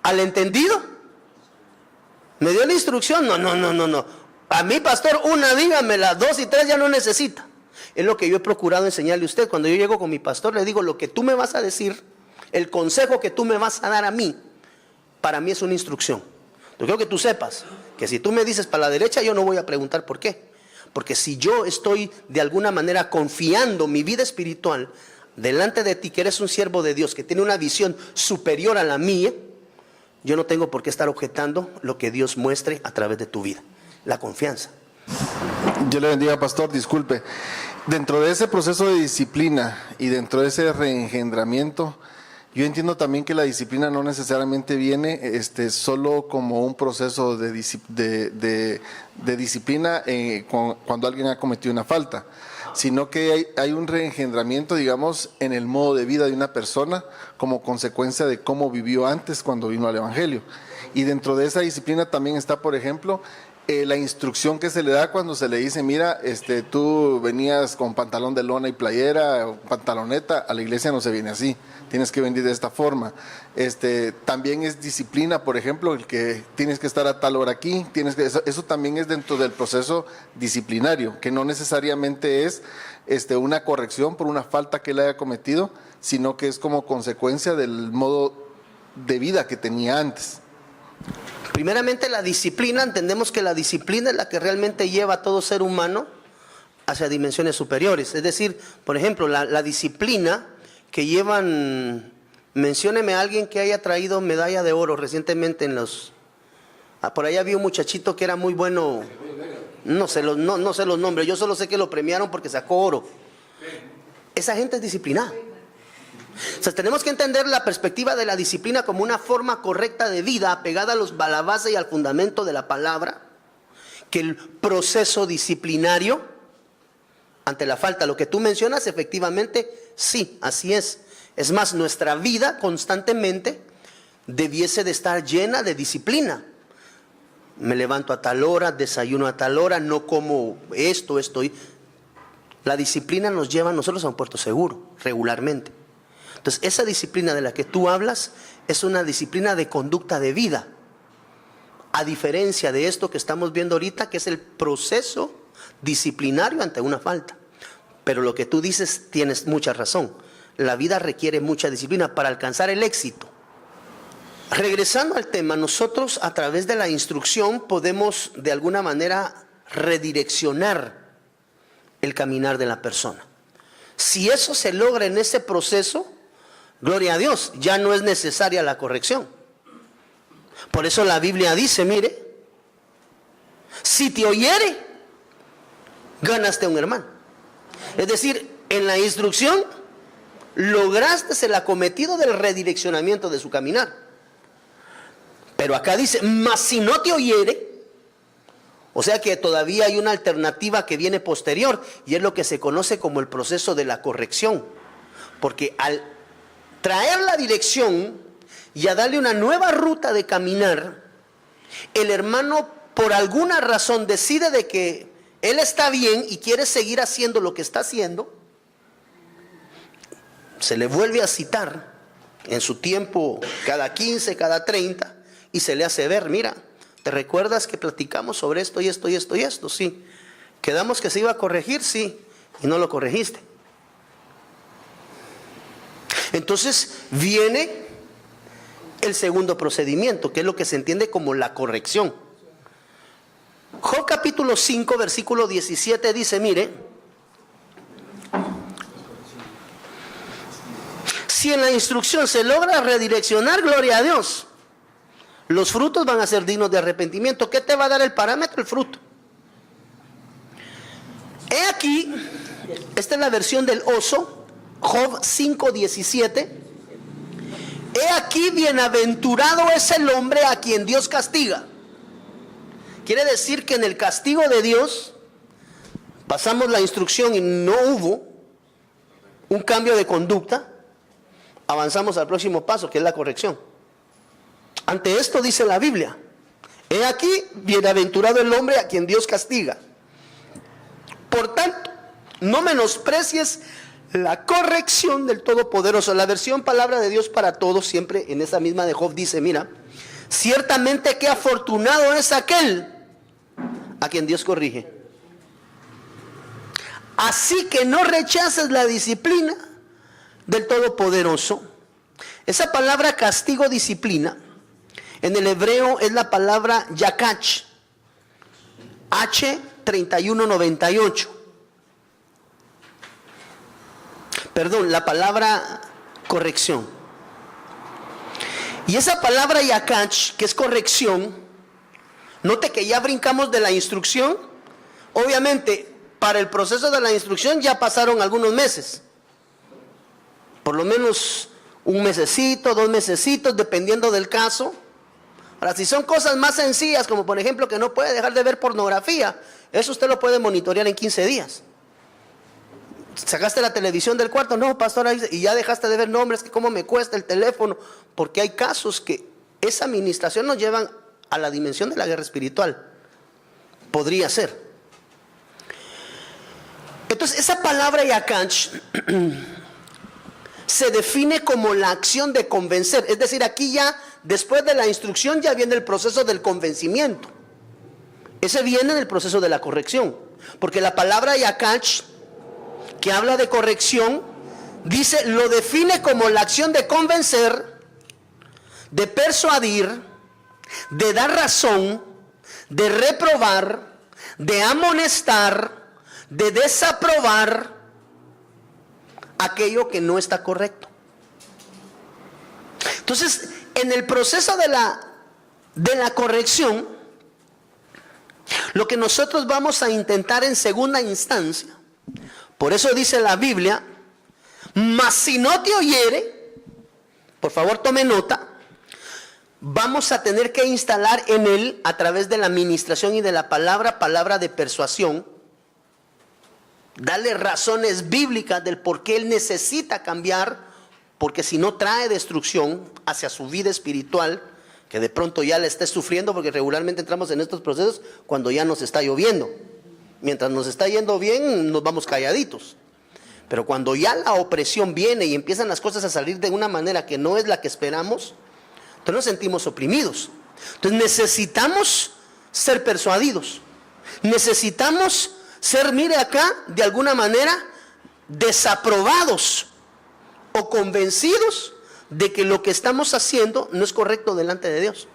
al entendido, me dio la instrucción, no. A mí, pastor, una dígamela, 2 y 3 ya no necesita. Es lo que yo he procurado enseñarle a usted. Cuando yo llego con mi pastor, le digo, lo que tú me vas a decir, el consejo que tú me vas a dar a mí, para mí es una instrucción. Yo quiero que tú sepas que si tú me dices para la derecha, yo no voy a preguntar por qué. Porque si yo estoy de alguna manera confiando mi vida espiritual delante de ti, que eres un siervo de Dios, que tiene una visión superior a la mía, yo no tengo por qué estar objetando lo que Dios muestre a través de tu vida. La confianza. Yo le bendiga, pastor, disculpe. Dentro de ese proceso de disciplina y dentro de ese reengendramiento, yo entiendo también que la disciplina no necesariamente viene solo como un proceso de disciplina cuando alguien ha cometido una falta, sino que hay un reengendramiento, digamos, en el modo de vida de una persona como consecuencia de cómo vivió antes cuando vino al Evangelio. Y dentro de esa disciplina también está, por ejemplo, la instrucción que se le da cuando se le dice, mira, tú venías con pantalón de lona y playera, o pantaloneta, a la iglesia no se viene así, tienes que venir de esta forma. También es disciplina, por ejemplo, el que tienes que estar a tal hora aquí, eso también es dentro del proceso disciplinario, que no necesariamente es una corrección por una falta que él haya cometido, sino que es como consecuencia del modo de vida que tenía antes. Primeramente, la disciplina, entendemos que la disciplina es la que realmente lleva a todo ser humano hacia dimensiones superiores. Es decir, por ejemplo, la disciplina que llevan, mencióneme a alguien que haya traído medalla de oro recientemente en los... por allá había un muchachito que era muy bueno, no sé los nombres, yo solo sé que lo premiaron porque sacó oro. Esa gente es disciplinada. O sea, tenemos que entender la perspectiva de la disciplina como una forma correcta de vida, apegada a la base y al fundamento de la palabra, que el proceso disciplinario ante la falta, lo que tú mencionas, efectivamente, sí, así es. Es más, nuestra vida constantemente debiese de estar llena de disciplina. Me levanto a tal hora, desayuno a tal hora, no como esto. La disciplina nos lleva a nosotros a un puerto seguro, regularmente. Entonces, esa disciplina de la que tú hablas es una disciplina de conducta de vida, a diferencia de esto que estamos viendo ahorita, que es el proceso disciplinario ante una falta. Pero lo que tú dices, tienes mucha razón. La vida requiere mucha disciplina para alcanzar el éxito. Regresando al tema, nosotros a través de la instrucción podemos de alguna manera redireccionar el caminar de la persona. Si eso se logra en ese proceso, gloria a Dios, ya no es necesaria la corrección. Por eso la Biblia dice, mire, si te oyere, ganaste a un hermano. Es decir, en la instrucción lograste el acometido del redireccionamiento de su caminar. Pero acá dice, mas si no te oyere, o sea que todavía hay una alternativa que viene posterior, y es lo que se conoce como el proceso de la corrección. Porque al traer la dirección y a darle una nueva ruta de caminar, el hermano por alguna razón decide de que él está bien y quiere seguir haciendo lo que está haciendo, se le vuelve a citar en su tiempo cada 15, cada 30, y se le hace ver, mira, ¿te recuerdas que platicamos sobre esto y esto y esto y esto? Sí. ¿Quedamos que se iba a corregir? Sí. Y no lo corregiste. Entonces viene el segundo procedimiento, que es lo que se entiende como la corrección. Job capítulo 5, versículo 17 dice, mire, si en la instrucción se logra redireccionar, gloria a Dios. Los frutos van a ser dignos de arrepentimiento. ¿Qué te va a dar el parámetro? El fruto. He aquí, esta es la versión del oso, Job 5:17. He aquí, bienaventurado es el hombre a quien Dios castiga. Quiere decir que en el castigo de Dios pasamos la instrucción y no hubo un cambio de conducta, avanzamos al próximo paso, que es la corrección. Ante esto dice la Biblia: he aquí, bienaventurado el hombre a quien Dios castiga. Por tanto, no menosprecies la corrección del Todopoderoso. La versión Palabra de Dios para Todos, siempre en esa misma de Job, dice: mira, ciertamente que afortunado es aquel a quien Dios corrige. Así que no rechaces la disciplina del Todopoderoso. Esa palabra castigo, disciplina, en el hebreo es la palabra yakach, H3198. Perdón, la palabra corrección. Y esa palabra yakach, que es corrección, note que ya brincamos de la instrucción. Obviamente, para el proceso de la instrucción ya pasaron algunos meses. Por lo menos un mesecito, 2 mesecitos, dependiendo del caso. Ahora, si son cosas más sencillas, como por ejemplo que no puede dejar de ver pornografía, eso usted lo puede monitorear en 15 días. ¿Sacaste la televisión del cuarto? No, pastora, y ya dejaste de ver nombres, que cómo me cuesta el teléfono. Porque hay casos que esa administración nos llevan a la dimensión de la guerra espiritual. Podría ser. Entonces, esa palabra yakach se define como la acción de convencer. Es decir, aquí ya, después de la instrucción, ya viene el proceso del convencimiento. Ese viene en el proceso de la corrección. Porque la palabra yakach, que habla de corrección, dice, lo define como la acción de convencer, de persuadir, de dar razón, de reprobar, de amonestar, de desaprobar aquello que no está correcto. Entonces, en el proceso de la corrección, lo que nosotros vamos a intentar en segunda instancia, por eso dice la Biblia, mas si no te oyere, por favor tome nota, vamos a tener que instalar en él, a través de la administración y de la palabra de persuasión, darle razones bíblicas del por qué él necesita cambiar, porque si no trae destrucción hacia su vida espiritual, que de pronto ya le esté sufriendo, porque regularmente entramos en estos procesos cuando ya nos está lloviendo. Mientras nos está yendo bien, nos vamos calladitos. Pero cuando ya la opresión viene y empiezan las cosas a salir de una manera que no es la que esperamos, entonces nos sentimos oprimidos. Entonces necesitamos ser persuadidos. Necesitamos ser, mire acá, de alguna manera, desaprobados o convencidos de que lo que estamos haciendo no es correcto delante de Dios.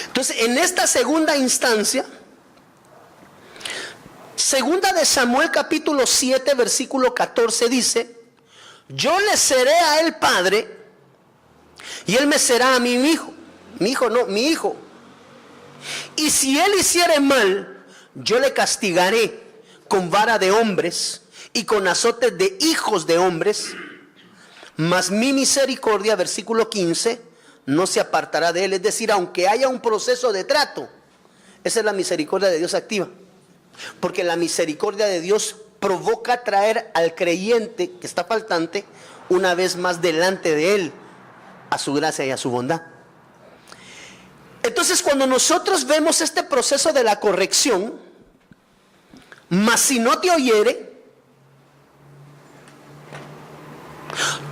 Entonces, en esta segunda instancia, segunda de Samuel capítulo 7, versículo 14 dice: yo le seré a él padre y él me será a mí mi hijo. Mi hijo no, mi hijo. Y si él hiciere mal, yo le castigaré con vara de hombres y con azotes de hijos de hombres, mas mi misericordia, versículo 15, no se apartará de él. Es decir, aunque haya un proceso de trato, esa es la misericordia de Dios activa. Porque la misericordia de Dios provoca traer al creyente que está faltante una vez más delante de él, a su gracia y a su bondad. Entonces, cuando nosotros vemos este proceso de la corrección, mas si no te oyere,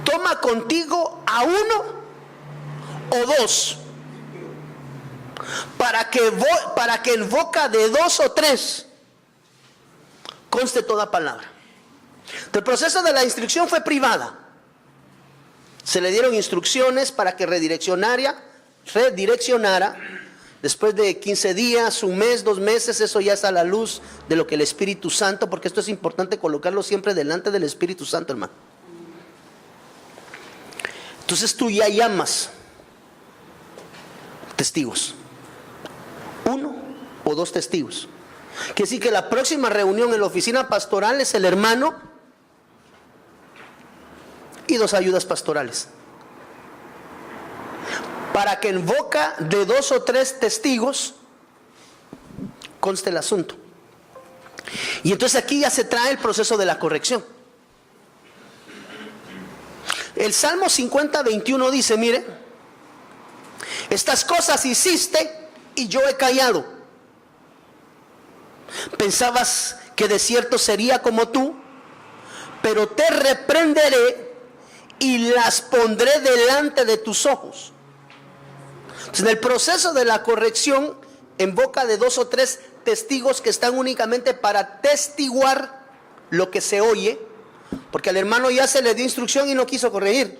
toma contigo a uno o dos, para que en boca de 2 o 3 conste toda palabra. El proceso de la instrucción fue privada. Se le dieron instrucciones para que redireccionara. Después de 15 días, un mes, 2 meses, eso ya está a la luz de lo que el Espíritu Santo, porque esto es importante colocarlo siempre delante del Espíritu Santo, hermano. Entonces tú ya llamas testigos, 1 o 2 testigos. Quiere decir que la próxima reunión en la oficina pastoral es el hermano y 2 ayudas pastorales, para que en boca de 2 o 3 testigos conste el asunto. Y entonces aquí ya se trae el proceso de la corrección. El Salmo 50:21 dice, mire, estas cosas hiciste y yo he callado. Pensabas que de cierto sería como tú, pero te reprenderé y las pondré delante de tus ojos. Entonces, en el proceso de la corrección, en boca de 2 o 3 testigos que están únicamente para testiguar lo que se oye, porque al hermano ya se le dio instrucción y no quiso corregir.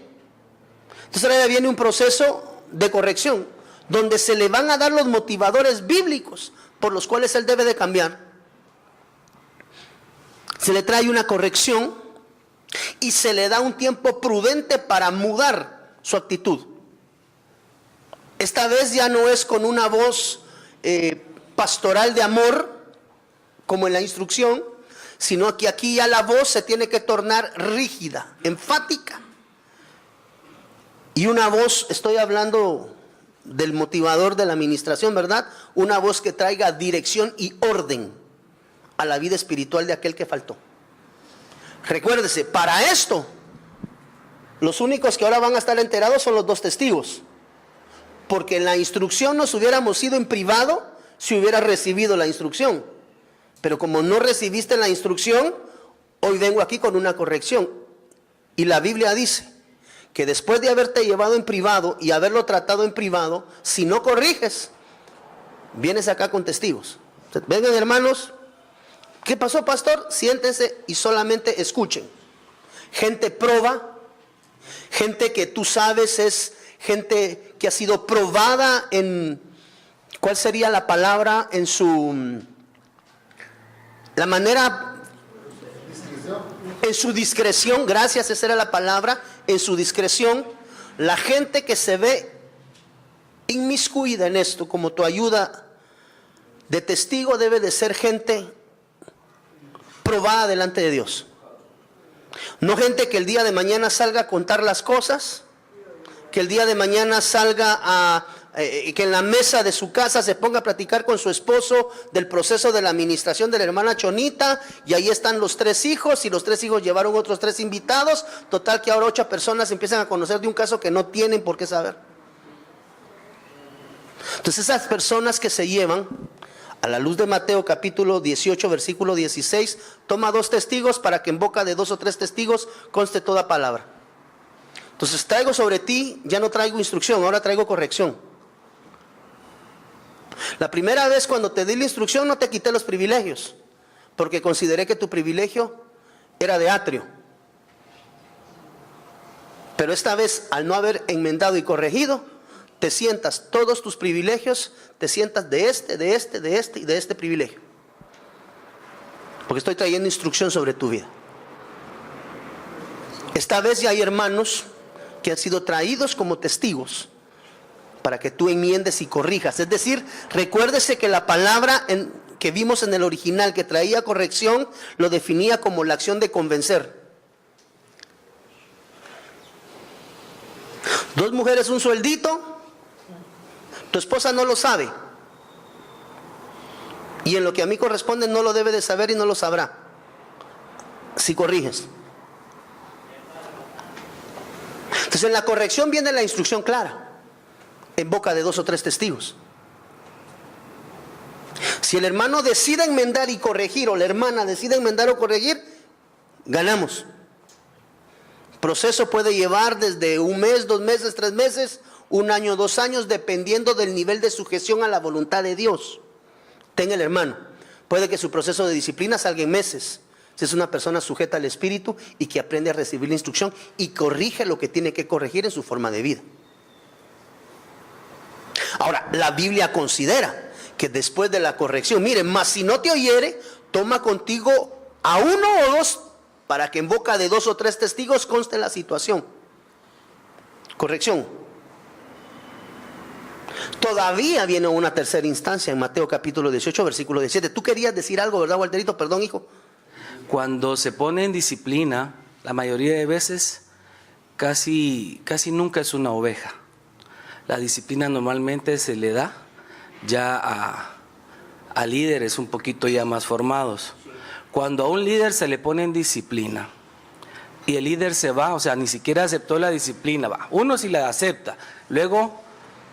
Entonces ahora viene un proceso de corrección, donde se le van a dar los motivadores bíblicos por los cuales él debe de cambiar. Se le trae una corrección y se le da un tiempo prudente para mudar su actitud. Esta vez ya no es con una voz pastoral de amor, como en la instrucción, sino que aquí ya la voz se tiene que tornar rígida, enfática. Y una voz, estoy hablando del motivador de la administración, ¿verdad? Una voz que traiga dirección y orden a la vida espiritual de aquel que faltó. Recuérdese, para esto, los únicos que ahora van a estar enterados son los 2 testigos. Porque en la instrucción nos hubiéramos ido en privado si hubiera recibido la instrucción. Pero como no recibiste la instrucción, hoy vengo aquí con una corrección. Y la Biblia dice que después de haberte llevado en privado y haberlo tratado en privado, si no corriges, vienes acá con testigos. Vengan, hermanos, ¿qué pasó, pastor? Siéntense y solamente escuchen. Gente proba, gente que tú sabes es gente que ha sido probada en, ¿cuál sería la palabra? En su, la manera, en su discreción, gracias, esa era la palabra, en su discreción. La gente que se ve inmiscuida en esto, como tu ayuda de testigo, debe de ser gente probada delante de Dios. No gente que el día de mañana salga a contar las cosas, que el día de mañana salga a que en la mesa de su casa se ponga a platicar con su esposo del proceso de la administración de la hermana Chonita, y ahí están los 3 hijos, y los 3 hijos llevaron otros 3 invitados, total que ahora 8 personas empiezan a conocer de un caso que no tienen por qué saber. Entonces esas personas que se llevan, a la luz de Mateo capítulo 18 versículo 16, toma 2 testigos para que en boca de 2 o 3 testigos conste toda palabra. Entonces traigo sobre ti, ya no traigo instrucción, ahora traigo corrección. La primera vez cuando te di la instrucción no te quité los privilegios, porque consideré que tu privilegio era de atrio. Pero esta vez, al no haber enmendado y corregido, te sientas todos tus privilegios, te sientas de este y de este privilegio. Porque estoy trayendo instrucción sobre tu vida. Esta vez ya hay hermanos que han sido traídos como testigos para que tú enmiendes y corrijas. Es decir, recuérdese que la palabra que vimos en el original que traía corrección lo definía como la acción de convencer. 2 mujeres, un sueldito, tu esposa no lo sabe, y en lo que a mí corresponde no lo debe de saber y no lo sabrá si corriges. Entonces en la corrección viene la instrucción clara en boca de 2 o 3 testigos. Si el hermano decide enmendar y corregir, o la hermana decide enmendar o corregir, ganamos. El proceso puede llevar desde 1 mes, 2 meses, 3 meses, 1 año, 2 años, dependiendo del nivel de sujeción a la voluntad de Dios. Tenga el hermano. Puede que su proceso de disciplina salga en meses, si es una persona sujeta al Espíritu y que aprende a recibir la instrucción y corrige lo que tiene que corregir en su forma de vida. Ahora, la Biblia considera que después de la corrección, miren, mas si no te oyere, toma contigo a 1 o 2 para que en boca de 2 o 3 testigos conste la situación. corrección. Todavía viene una tercera instancia en Mateo capítulo 18, versículo 17. Tú querías decir algo, ¿verdad, Walterito? Perdón, hijo. Cuando se pone en disciplina, la mayoría de veces casi nunca es una oveja. La disciplina normalmente se le da ya a líderes un poquito ya más formados. Cuando a un líder se le pone en disciplina y el líder se va, o sea, ni siquiera aceptó la disciplina, va. Uno sí la acepta, luego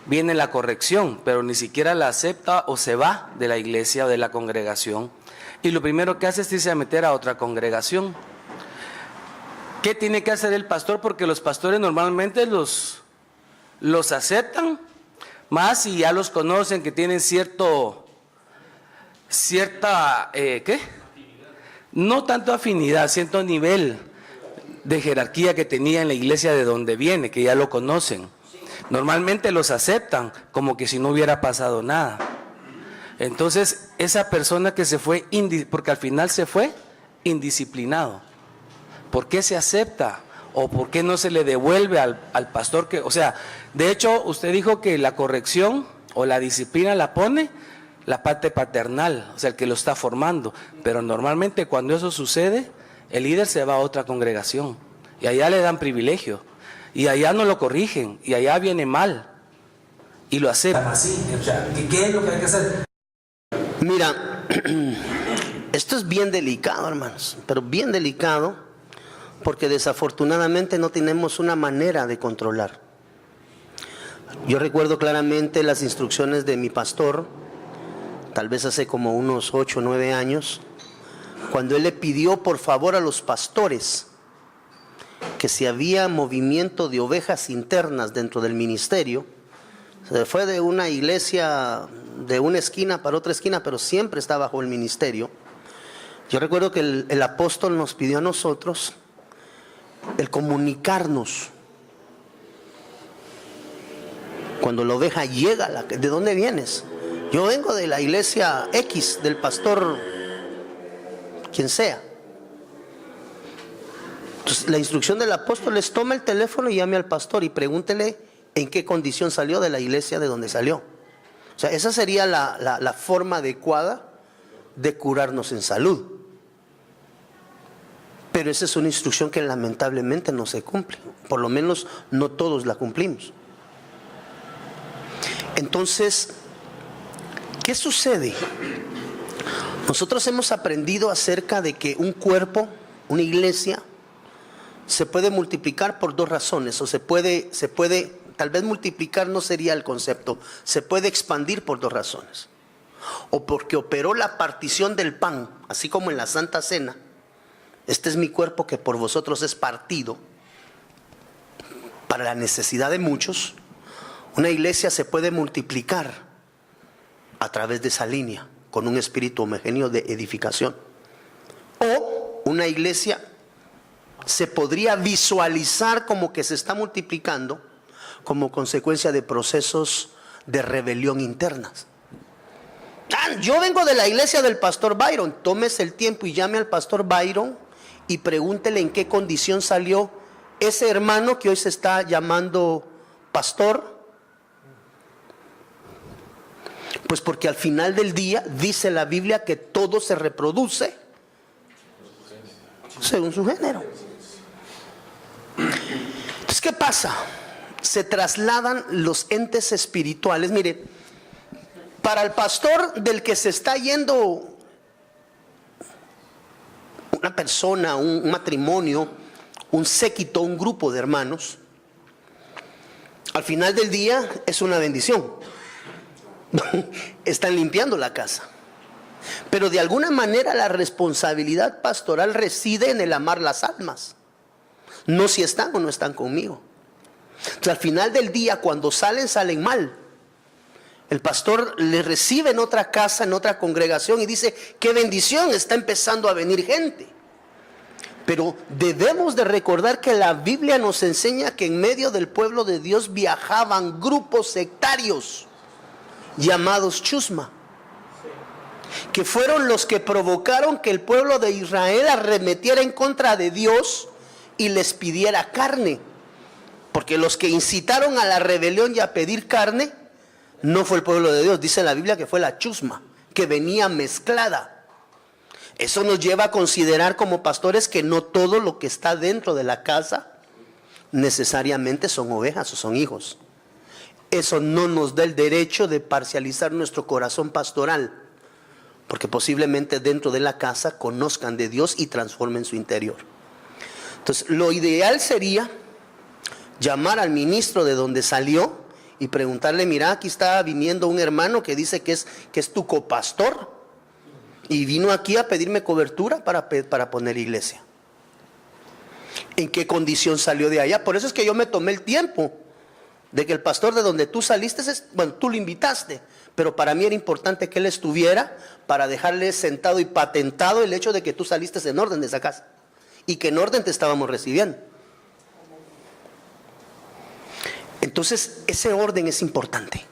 viene la corrección, pero ni siquiera la acepta o se va de la iglesia o de la congregación. Y lo primero que hace es irse a meter a otra congregación. ¿Qué tiene que hacer el pastor? Porque los pastores normalmente los aceptan, más si ya los conocen, que tienen cierta, ¿qué? No tanto afinidad, cierto nivel de jerarquía que tenía en la iglesia de donde viene, que ya lo conocen. Normalmente los aceptan como que si no hubiera pasado nada. Entonces, esa persona que se fue, porque al final se fue indisciplinado, ¿por qué se acepta? ¿O por qué no se le devuelve al pastor? O sea, de hecho, usted dijo que la corrección o la disciplina la pone la parte paternal, o sea, el que lo está formando. Pero normalmente cuando eso sucede, el líder se va a otra congregación y allá le dan privilegio y allá no lo corrigen y allá viene mal y lo aceptan. Así, o sea, ¿qué es lo que hay que hacer? Mira, esto es bien delicado, hermanos, pero bien delicado, porque desafortunadamente no tenemos una manera de controlar. Yo recuerdo claramente las instrucciones de mi pastor, tal vez hace como unos 8 o 9 años, cuando él le pidió por favor a los pastores que si había movimiento de ovejas internas dentro del ministerio. Se fue de una iglesia de una esquina para otra esquina, pero siempre está bajo el ministerio. Yo recuerdo que el apóstol nos pidió a nosotros el comunicarnos. Cuando la oveja llega, ¿de dónde vienes? Yo vengo de la iglesia X, del pastor, quien sea. Entonces, la instrucción del apóstol es: toma el teléfono y llame al pastor y pregúntele en qué condición salió de la iglesia de donde salió. O sea, esa sería la forma adecuada de curarnos en salud. Pero esa es una instrucción que lamentablemente no se cumple. Por lo menos no todos la cumplimos. Entonces, ¿qué sucede? Nosotros hemos aprendido acerca de que un cuerpo, una iglesia, se puede multiplicar por 2 razones. O se puede, tal vez multiplicar no sería el concepto, se puede expandir por 2 razones. O porque operó la partición del pan, así como en la Santa Cena. Este es mi cuerpo que por vosotros es partido para la necesidad de muchos. Una iglesia se puede multiplicar a través de esa línea, con un espíritu homogéneo de edificación. O una iglesia se podría visualizar como que se está multiplicando como consecuencia de procesos de rebelión internas. Yo vengo de la iglesia del pastor Byron. Tómese el tiempo y llame al pastor Byron y pregúntele en qué condición salió ese hermano que hoy se está llamando pastor. Pues porque al final del día dice la Biblia que todo se reproduce según su género. Entonces, ¿qué pasa? Se trasladan los entes espirituales. Mire, para el pastor del que se está yendo una persona, un matrimonio, un séquito, un grupo de hermanos, al final del día es una bendición. Están limpiando la casa. Pero de alguna manera la responsabilidad pastoral reside en el amar las almas, no si están o no están conmigo. Entonces, al final del día, cuando salen mal. El pastor le recibe en otra casa, en otra congregación, y dice: qué bendición, está empezando a venir gente. Pero debemos de recordar que la Biblia nos enseña que en medio del pueblo de Dios viajaban grupos sectarios llamados chusma, que fueron los que provocaron que el pueblo de Israel arremetiera en contra de Dios y les pidiera carne. Porque los que incitaron a la rebelión y a pedir carne no fue el pueblo de Dios. Dice la Biblia que fue la chusma, que venía mezclada. Eso nos lleva a considerar como pastores que no todo lo que está dentro de la casa necesariamente son ovejas o son hijos. Eso no nos da el derecho de parcializar nuestro corazón pastoral, porque posiblemente dentro de la casa conozcan de Dios y transformen su interior. Entonces, lo ideal sería llamar al ministro de donde salió y preguntarle: mira, aquí está viniendo un hermano que dice que es tu copastor y vino aquí a pedirme cobertura para poner iglesia. ¿En qué condición salió de allá? Por eso es que yo me tomé el tiempo de que el pastor de donde tú saliste, bueno, tú lo invitaste, pero para mí era importante que él estuviera para dejarle sentado y patentado el hecho de que tú saliste en orden de esa casa y que en orden te estábamos recibiendo. Entonces, ese orden es importante.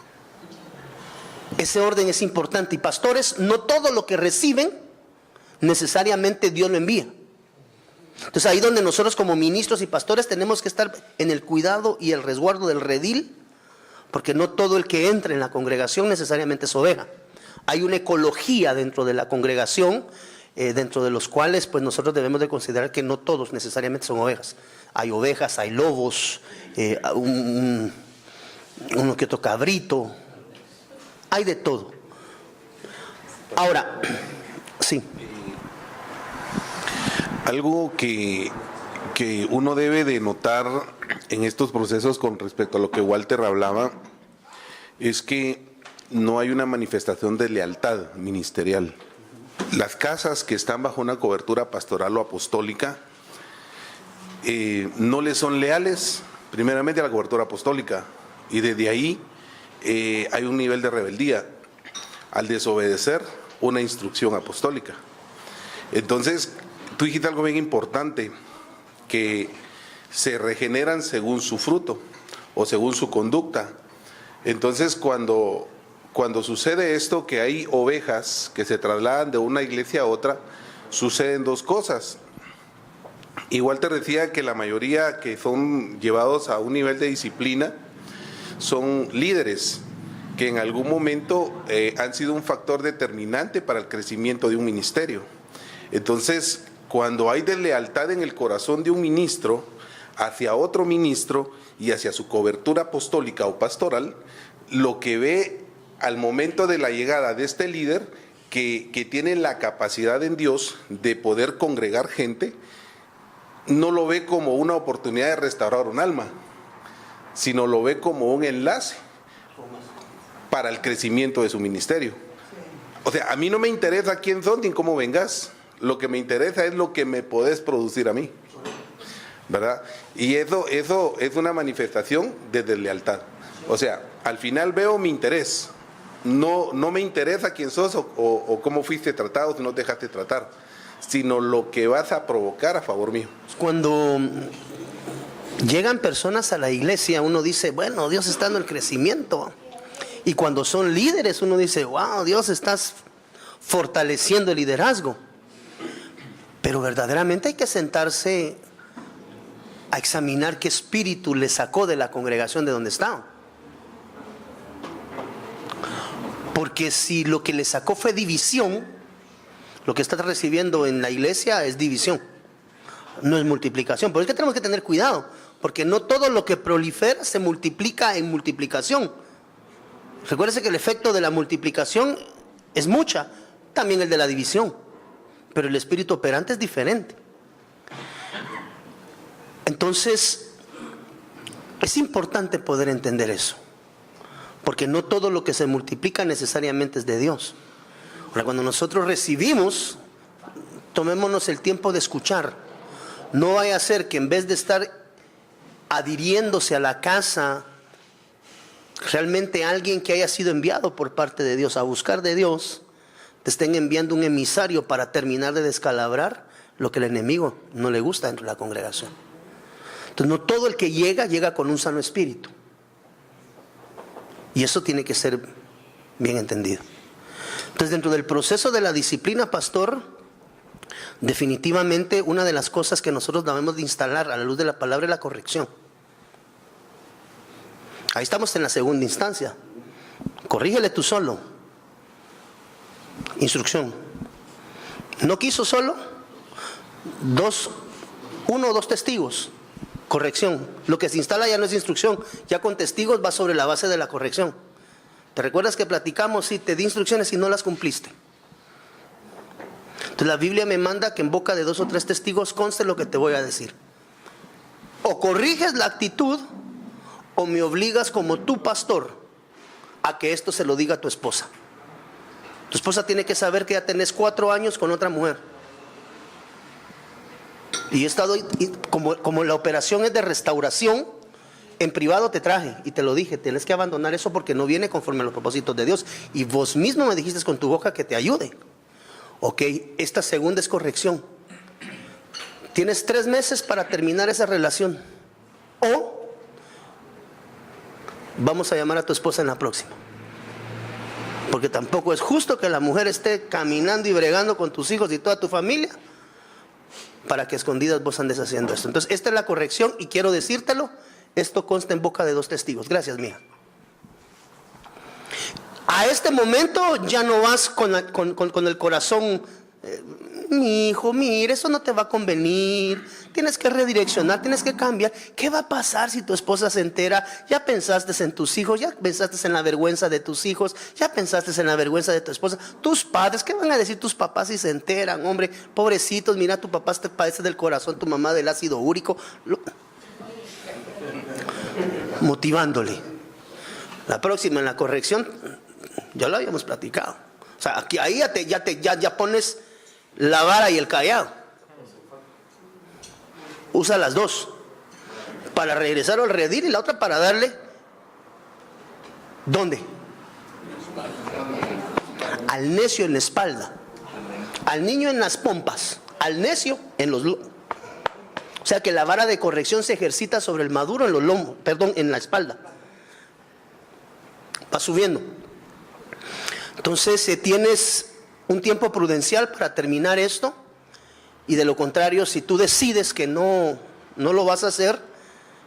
Ese orden es importante. Y pastores, no todo lo que reciben necesariamente Dios lo envía. Entonces, ahí donde nosotros como ministros y pastores tenemos que estar en el cuidado y el resguardo del redil, porque no todo el que entra en la congregación necesariamente es oveja. Hay una ecología dentro de la congregación, dentro de los cuales pues nosotros debemos de considerar que no todos necesariamente son ovejas. Hay ovejas, hay lobos, uno que otro cabrito, hay de todo. Ahora, sí. Algo que uno debe de notar en estos procesos con respecto a lo que Walter hablaba es que no hay una manifestación de lealtad ministerial. Las casas que están bajo una cobertura pastoral o apostólica no le son leales primeramente a la cobertura apostólica, y desde ahí hay un nivel de rebeldía al desobedecer una instrucción apostólica. Entonces, tú dijiste algo bien importante, que se regeneran según su fruto o según su conducta. Entonces, cuando sucede esto, que hay ovejas que se trasladan de una iglesia a otra, suceden dos cosas. Igual te decía que la mayoría que son llevados a un nivel de disciplina son líderes que en algún momento han sido un factor determinante para el crecimiento de un ministerio. Entonces, cuando hay deslealtad en el corazón de un ministro hacia otro ministro y hacia su cobertura apostólica o pastoral, lo que ve al momento de la llegada de este líder, que tiene la capacidad en Dios de poder congregar gente, no lo ve como una oportunidad de restaurar un alma, sino lo ve como un enlace para el crecimiento de su ministerio. O sea, a mí no me interesa quién son ni cómo vengas. Lo que me interesa es lo que me podés producir a mí, ¿verdad? Y eso es una manifestación de deslealtad. O sea, al final veo mi interés. No me interesa quién sos o cómo fuiste tratado, si no te dejaste tratar, sino lo que vas a provocar a favor mío. Cuando llegan personas a la iglesia, uno dice, bueno, Dios está dando el crecimiento. Y cuando son líderes, uno dice, wow, Dios, estás fortaleciendo el liderazgo. Pero verdaderamente hay que sentarse a examinar qué espíritu le sacó de la congregación de donde estaban. Porque si lo que le sacó fue división, lo que estás recibiendo en la iglesia es división, no es multiplicación. Por eso es que tenemos que tener cuidado, porque no todo lo que prolifera se multiplica en multiplicación. Recuérdese que el efecto de la multiplicación es mucha, también el de la división. Pero el espíritu operante es diferente. Entonces, es importante poder entender eso, porque no todo lo que se multiplica necesariamente es de Dios. Ahora, cuando nosotros recibimos, tomémonos el tiempo de escuchar. No vaya a ser que en vez de estar adhiriéndose a la casa, realmente alguien que haya sido enviado por parte de Dios a buscar de Dios, te estén enviando un emisario para terminar de descalabrar lo que el enemigo no le gusta dentro de la congregación. Entonces, no todo el que llega con un sano espíritu. Y eso tiene que ser bien entendido. Entonces, dentro del proceso de la disciplina, pastor, definitivamente una de las cosas que nosotros debemos de instalar a la luz de la palabra es la corrección. Ahí estamos en la segunda instancia. Corrígele tú solo. Instrucción. No quiso solo. Uno o dos testigos. Corrección. Lo que se instala ya no es instrucción. Ya con testigos va sobre la base de la corrección. ¿Te recuerdas que platicamos? Sí, te di instrucciones y no las cumpliste. Entonces la Biblia me manda que en boca de 2 o 3 testigos conste lo que te voy a decir. O corriges la actitud o me obligas como tu pastor a que esto se lo diga a tu esposa. Tu esposa tiene que saber que ya tenés 4 años con otra mujer. Y he estado, como la operación es de restauración, en privado te traje y te lo dije, tienes que abandonar eso porque no viene conforme a los propósitos de Dios. Y vos mismo me dijiste con tu boca que te ayude. Ok, esta segunda es corrección. Tienes 3 meses para terminar esa relación. O vamos a llamar a tu esposa en la próxima. Porque tampoco es justo que la mujer esté caminando y bregando con tus hijos y toda tu familia para que escondidas vos andes haciendo esto. Entonces, esta es la corrección y quiero decírtelo. Esto consta en boca de 2 testigos. Gracias, mija. A este momento ya no vas con el corazón, mi hijo, mire, eso no te va a convenir, tienes que redireccionar, tienes que cambiar. ¿Qué va a pasar si tu esposa se entera? Ya pensaste en tus hijos, ya pensaste en la vergüenza de tus hijos, ya pensaste en la vergüenza de tu esposa. Tus padres, ¿qué van a decir tus papás si se enteran? Hombre, pobrecitos, mira, tu papá te padece del corazón, tu mamá del ácido úrico. Motivándole. La próxima en la corrección, ya lo habíamos platicado. O sea, aquí, ahí ya pones la vara y el callado. Usa las dos. Para regresar al redil y la otra para darle. ¿Dónde? Al necio en la espalda. Al niño en las pompas. Al necio en los lomos. O sea que la vara de corrección se ejercita sobre el maduro en los lomos, en la espalda. Va subiendo. Entonces tienes un tiempo prudencial para terminar esto, y de lo contrario, si tú decides que no lo vas a hacer,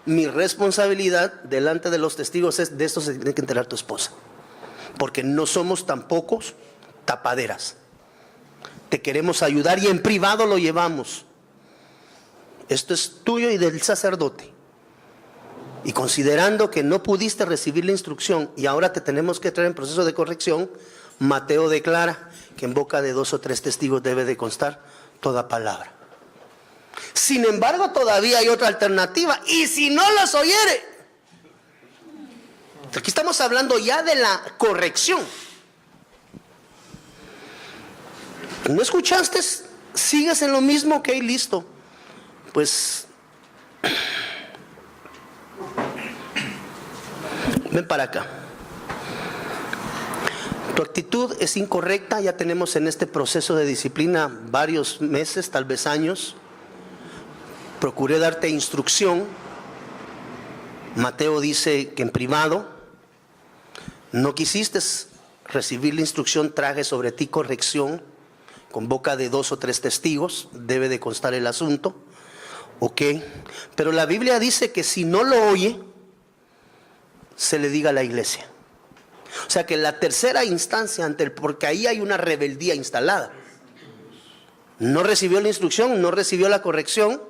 mi responsabilidad delante de los testigos es: de esto se tiene que enterar tu esposa, porque no somos tampoco tapaderas. Te queremos ayudar y en privado lo llevamos. Esto es tuyo y del sacerdote. Y considerando que no pudiste recibir la instrucción y ahora te tenemos que traer en proceso de corrección, Mateo declara que en boca de 2 o 3 testigos debe de constar toda palabra. Sin embargo, todavía hay otra alternativa. Y si no los oyere, aquí estamos hablando ya de la corrección. ¿No escuchaste? ¿Sigues en lo mismo? Ok, listo. Pues ven para acá. Tu actitud es incorrecta. Ya tenemos en este proceso de disciplina varios meses, tal vez años. Procuré darte instrucción. Mateo dice que en privado no quisiste recibir la instrucción. Traje sobre ti corrección con boca de 2 o 3 testigos. Debe de constar el asunto. Ok, pero la Biblia dice que si no lo oye, se le diga a la iglesia. O sea que la tercera instancia, porque ahí hay una rebeldía instalada. No recibió la instrucción, no recibió la corrección,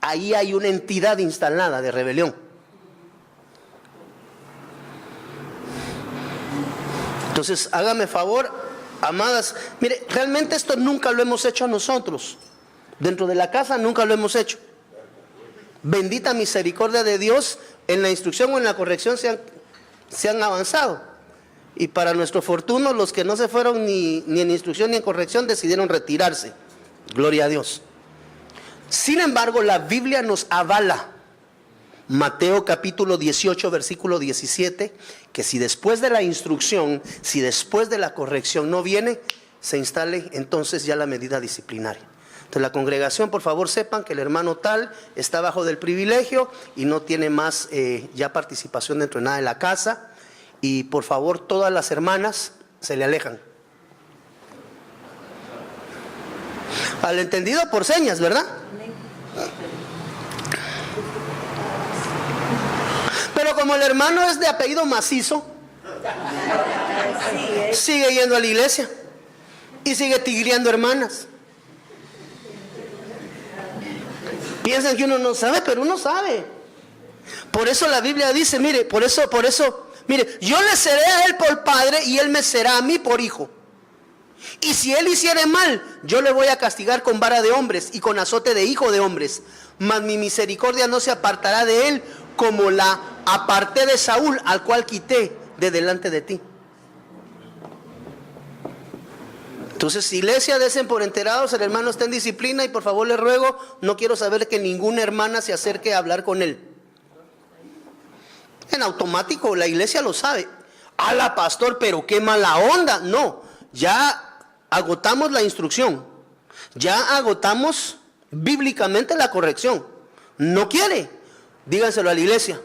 ahí hay una entidad instalada de rebelión. Entonces, hágame favor, amadas, mire, realmente esto nunca lo hemos hecho nosotros. Dentro de la casa nunca lo hemos hecho. Bendita misericordia de Dios, en la instrucción o en la corrección se han avanzado. Y para nuestro fortuno, los que no se fueron ni en instrucción ni en corrección decidieron retirarse. Gloria a Dios. Sin embargo, la Biblia nos avala. Mateo capítulo 18, versículo 17, que si después de la instrucción, si después de la corrección no viene, se instale entonces ya la medida disciplinaria. Entonces la congregación, por favor, sepan que el hermano tal está bajo del privilegio y no tiene más ya participación dentro de nada de la casa. Y por favor, todas las hermanas se le alejan. Al entendido por señas, ¿verdad? Pero Pero como el hermano es de apellido macizo, sigue yendo a la iglesia y sigue tigreando hermanas. Piensan que uno no sabe, pero uno sabe. Por eso la Biblia dice, mire, por eso, mire, yo le seré a él por padre y él me será a mí por hijo. Y si él hiciere mal, yo le voy a castigar con vara de hombres y con azote de hijo de hombres. Mas mi misericordia no se apartará de él, como la aparté de Saúl, al cual quité de delante de ti. Entonces, iglesia, desen por enterados, el hermano está en disciplina y por favor le ruego, no quiero saber que ninguna hermana se acerque a hablar con él. En automático, la iglesia lo sabe. ¡Hala, pastor, pero qué mala onda! No, ya agotamos la instrucción, ya agotamos bíblicamente la corrección. No quiere, díganselo a la iglesia.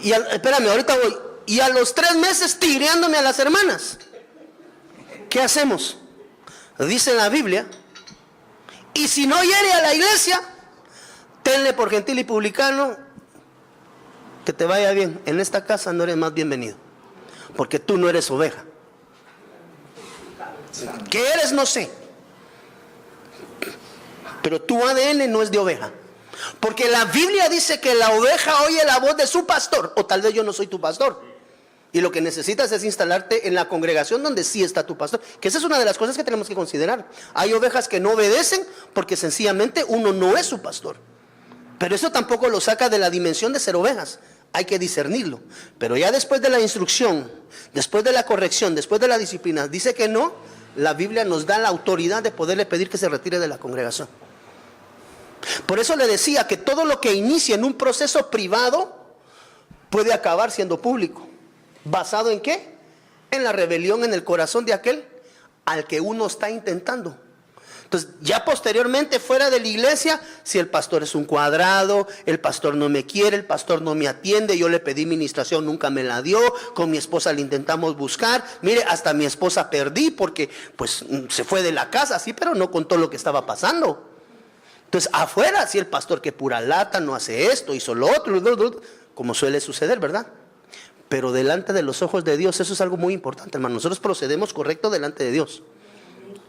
Y espérame, ahorita voy. Y a los 3 meses tigreándome a las hermanas. ¿Qué hacemos? Dice la Biblia, y si no hiere a la iglesia, tenle por gentil y publicano, que te vaya bien. En esta casa no eres más bienvenido, porque tú no eres oveja. ¿Qué eres? No sé. Pero tu ADN no es de oveja. Porque la Biblia dice que la oveja oye la voz de su pastor. O tal vez yo no soy tu pastor. Y lo que necesitas es instalarte en la congregación donde sí está tu pastor. Que esa es una de las cosas que tenemos que considerar. Hay ovejas que no obedecen porque sencillamente uno no es su pastor. Pero eso tampoco lo saca de la dimensión de ser ovejas. Hay que discernirlo. Pero ya después de la instrucción, después de la corrección, después de la disciplina, dice que no, la Biblia nos da la autoridad de poderle pedir que se retire de la congregación. Por eso le decía que todo lo que inicia en un proceso privado puede acabar siendo público. ¿Basado en qué? En la rebelión en el corazón de aquel al que uno está intentando. Entonces, ya posteriormente, fuera de la iglesia, si el pastor es un cuadrado, el pastor no me quiere, el pastor no me atiende, yo le pedí ministración, nunca me la dio, con mi esposa le intentamos buscar, mire, hasta mi esposa perdí porque pues se fue de la casa, sí, pero no contó lo que estaba pasando. Entonces, afuera, sí, el pastor que pura lata, no hace esto, hizo lo otro, como suele suceder, ¿verdad? Pero delante de los ojos de Dios, eso es algo muy importante, hermano. Nosotros procedemos correcto delante de Dios.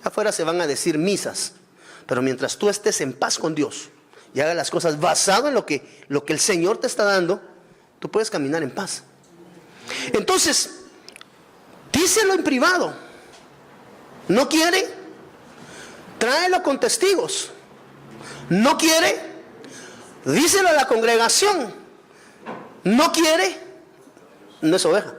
Afuera se van a decir misas, pero mientras tú estés en paz con Dios y hagas las cosas basado en lo que el Señor te está dando, tú puedes caminar en paz. Entonces, díselo en privado. ¿No quiere? Tráelo con testigos. ¿No quiere? Díselo a la congregación. ¿No quiere? No es oveja.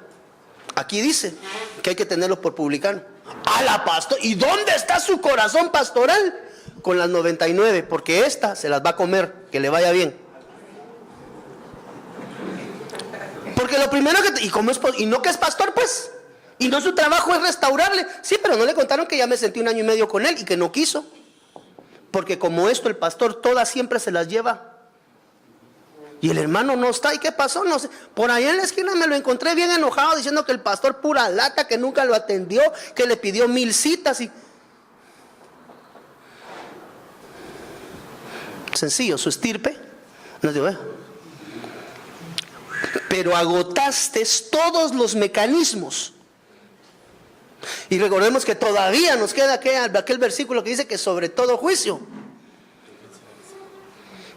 Aquí dice que hay que tenerlo por publicano. A la pastor. ¿Y dónde está su corazón pastoral? Con las 99, porque esta se las va a comer, que le vaya bien. Porque lo primero que y no que es pastor, pues, y no su trabajo es restaurarle. Sí, pero no le contaron que ya me sentí 1 año y medio con él y que no quiso. Porque como esto el pastor todas siempre se las lleva. Y el hermano no está. ¿Y qué pasó? No sé. Por ahí en la esquina me lo encontré bien enojado diciendo que el pastor pura lata, que nunca lo atendió, que le pidió 1000 citas y... Sencillo, su estirpe no es de oveja. Pero agotaste todos los mecanismos. Y recordemos que todavía nos queda aquel versículo que dice que sobre todo juicio.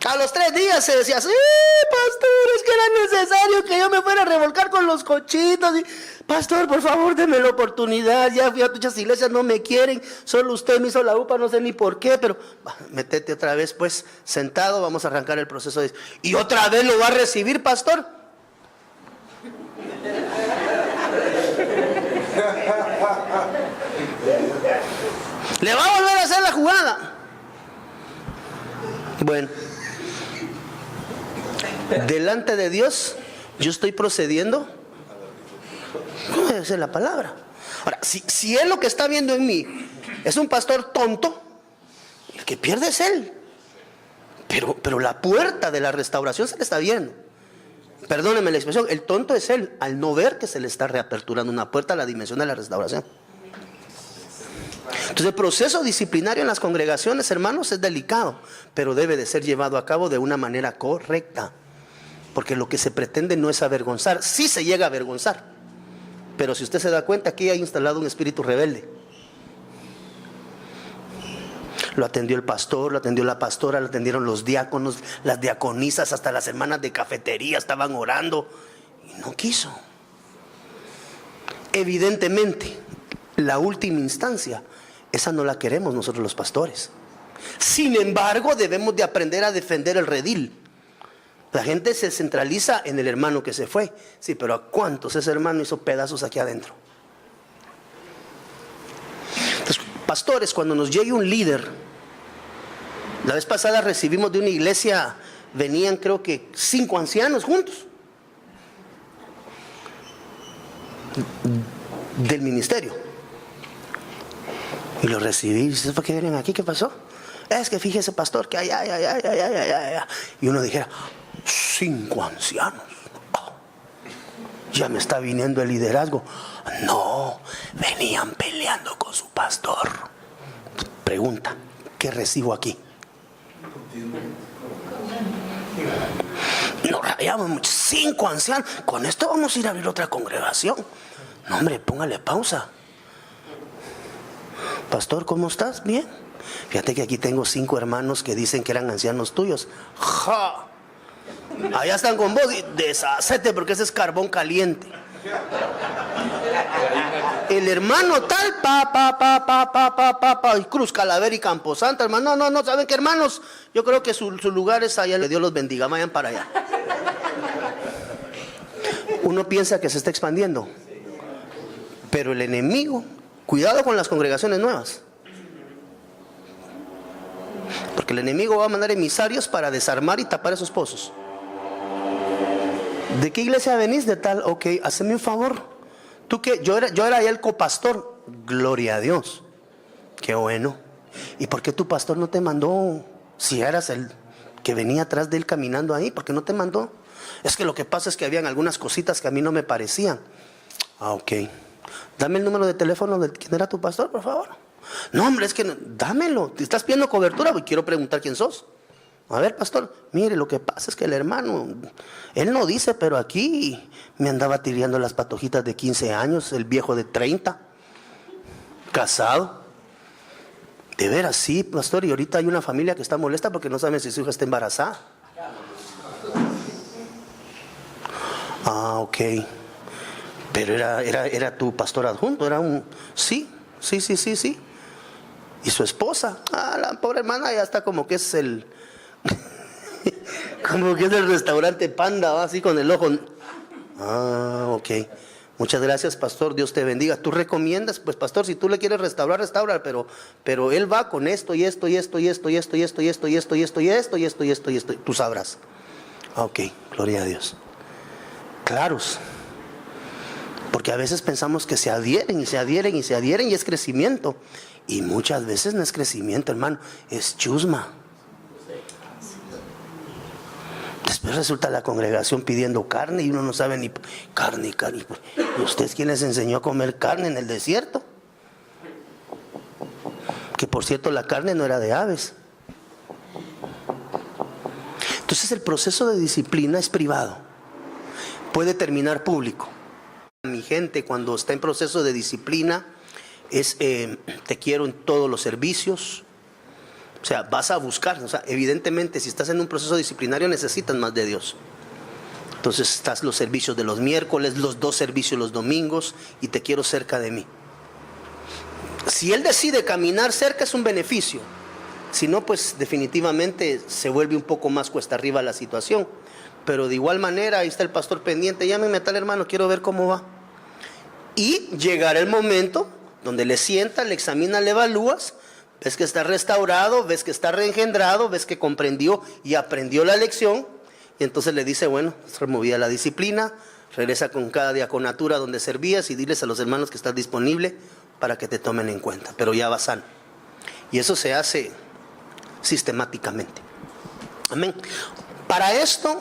A los 3 días se decía, sí, pastor, es que era necesario que yo me fuera a revolcar con los cochitos. Y, pastor, por favor, déme la oportunidad. Ya fui a muchas iglesias, no me quieren. Solo usted me hizo la UPA, no sé ni por qué. Pero métete otra vez, pues, sentado. Vamos a arrancar el proceso. Y otra vez lo va a recibir, pastor. Le va a volver a hacer la jugada. Bueno. Delante de Dios, yo estoy procediendo. ¿Cómo debe ser la palabra? Ahora, si él lo que está viendo en mí es un pastor tonto, el que pierde es él. Pero la puerta de la restauración se le está viendo. Perdónenme la expresión, el tonto es él, al no ver que se le está reaperturando una puerta a la dimensión de la restauración. Entonces el proceso disciplinario en las congregaciones, hermanos, es delicado, pero debe de ser llevado a cabo de una manera correcta. porque lo que se pretende no es avergonzar. Sí se llega a avergonzar, pero si usted se da cuenta, aquí hay instalado un espíritu rebelde. Lo atendió el pastor, lo atendió la pastora, lo atendieron los diáconos, las diaconisas, hasta las hermanas de cafetería estaban orando y no quiso. Evidentemente, la última instancia, esa no la queremos nosotros los pastores. Sin embargo, debemos de aprender a defender el redil. La gente se centraliza en el hermano que se fue. Sí, pero ¿a cuántos ese hermano hizo pedazos aquí adentro? Entonces, pastores, cuando nos llegue un líder, la vez pasada recibimos de una iglesia, venían creo que 5 ancianos juntos del ministerio, y los recibí. Y dice, ¿por qué vienen aquí? ¿Qué pasó? Es que fíjese, pastor, que ay. Y uno dijera, 5 ancianos. Oh, ya me está viniendo el liderazgo. No, venían peleando con su pastor. Pregunta, ¿qué recibo aquí? Nos rayamos mucho. 5 ancianos. Con esto vamos a ir a abrir otra congregación. No, hombre, póngale pausa. Pastor, ¿cómo estás? Bien. Fíjate que aquí tengo 5 hermanos que dicen que eran ancianos tuyos. ¡Ja! Allá están con vos y deshacete, porque ese es carbón caliente. El hermano tal, y Cruz Calavera y Camposanta, hermano. No, ¿saben qué, hermanos? Yo creo que su lugar es allá. Dios los bendiga, vayan para allá. Uno piensa que se está expandiendo, pero el enemigo, cuidado con las congregaciones nuevas, porque el enemigo va a mandar emisarios para desarmar y tapar esos pozos. ¿De qué iglesia venís? De tal. Ok, haceme un favor. ¿Tú qué? Yo era ya el copastor. Gloria a Dios. Qué bueno. ¿Y por qué tu pastor no te mandó? Si eras el que venía atrás de él caminando ahí, ¿por qué no te mandó? Es que lo que pasa es que habían algunas cositas que a mí no me parecían. Ah, ok. Dame el número de teléfono de quién era tu pastor, por favor. No, hombre, es que no, dámelo. Te estás pidiendo cobertura, y quiero preguntar quién sos. A ver, pastor, mire, lo que pasa es que el hermano, él no dice, pero aquí me andaba tirando las patojitas de 15 años, el viejo de 30, casado. De veras, sí, pastor, y ahorita hay una familia que está molesta porque no saben si su hija está embarazada. Ah, ok. Pero era tu pastor adjunto, era un... Sí. Y su esposa, la pobre hermana ya está como que es el... como que es el restaurante Panda, ¿va? Así con el ojo. Ah, ok. Muchas gracias, pastor, Dios te bendiga. ¿Tú recomiendas? Pues, pastor, si tú le quieres restaurar, restaura, pero él va con esto y esto y esto y esto y esto y esto y esto y esto y esto y esto y esto y esto y esto. Tú sabrás. Ok, gloria a Dios. Claros. Porque a veces pensamos que se adhieren y se adhieren y se adhieren y es crecimiento. Y muchas veces no es crecimiento, hermano, es chusma. Después resulta la congregación pidiendo carne y uno no sabe ni carne. ¿Y usted quién les enseñó a comer carne en el desierto? Que por cierto la carne no era de aves. Entonces el proceso de disciplina es privado. Puede terminar público. Mi gente cuando está en proceso de disciplina es te quiero en todos los servicios. O sea, vas a buscar, evidentemente si estás en un proceso disciplinario necesitas más de Dios. Entonces estás los servicios de los miércoles, los 2 servicios los domingos y te quiero cerca de mí. Si él decide caminar cerca es un beneficio. Si no, pues definitivamente se vuelve un poco más cuesta arriba la situación. Pero de igual manera, ahí está el pastor pendiente, llámeme a tal hermano, quiero ver cómo va. Y llegará el momento donde le sientas, le examinas, le evalúas, ves que está restaurado, ves que está reengendrado, ves que comprendió y aprendió la lección. Y entonces le dice, bueno, removida la disciplina, regresa con cada diaconatura donde servías y diles a los hermanos que estás disponible para que te tomen en cuenta. Pero ya va sano. Y eso se hace sistemáticamente. Amén. Para esto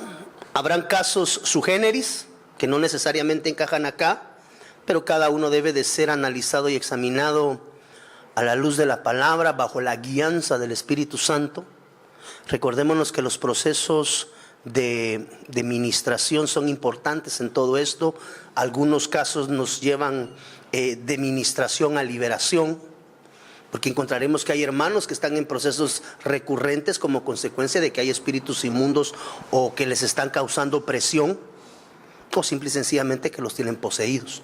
habrán casos sui generis que no necesariamente encajan acá, pero cada uno debe de ser analizado y examinado a la luz de la palabra, bajo la guianza del Espíritu Santo. Recordémonos que los procesos de ministración son importantes en todo esto. Algunos casos nos llevan de ministración a liberación, porque encontraremos que hay hermanos que están en procesos recurrentes como consecuencia de que hay espíritus inmundos o que les están causando presión, o simple y sencillamente que los tienen poseídos.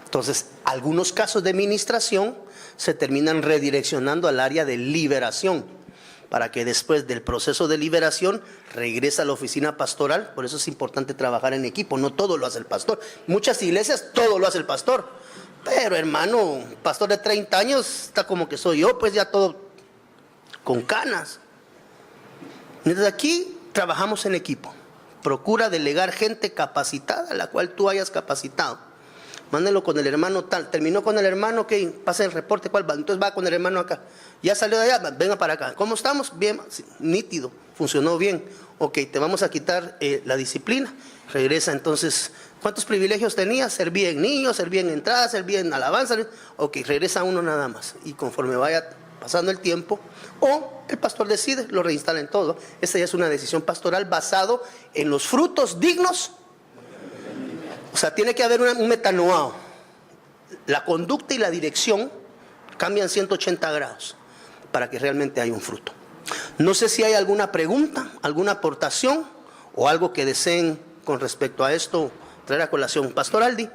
Entonces, algunos casos de ministración se terminan redireccionando al área de liberación, para que después del proceso de liberación regrese a la oficina pastoral. Por eso es importante trabajar en equipo, no todo lo hace el pastor. Muchas iglesias todo lo hace el pastor, pero hermano, pastor de 30 años está como que soy yo, pues ya todo con canas. Desde aquí trabajamos en equipo. Procura delegar gente capacitada, la cual tú hayas capacitado. Mándelo con el hermano tal. Terminó con el hermano, ok, pasa el reporte, ¿cuál va? Entonces va con el hermano acá. Ya salió de allá, venga para acá. ¿Cómo estamos? Bien, sí, nítido, funcionó bien. Ok, te vamos a quitar la disciplina. Regresa entonces. ¿Cuántos privilegios tenías? Servía en niños, servía en entradas, servía en alabanza. Ok, regresa uno nada más. Y conforme vaya pasando el tiempo, o el pastor decide, lo reinstala en todo. Esta ya es una decisión pastoral basado en los frutos dignos. O sea, tiene que haber un metanoao. La conducta y la dirección cambian 180 grados para que realmente haya un fruto. No sé si hay alguna pregunta, alguna aportación o algo que deseen con respecto a esto traer a colación. Pastor Aldi.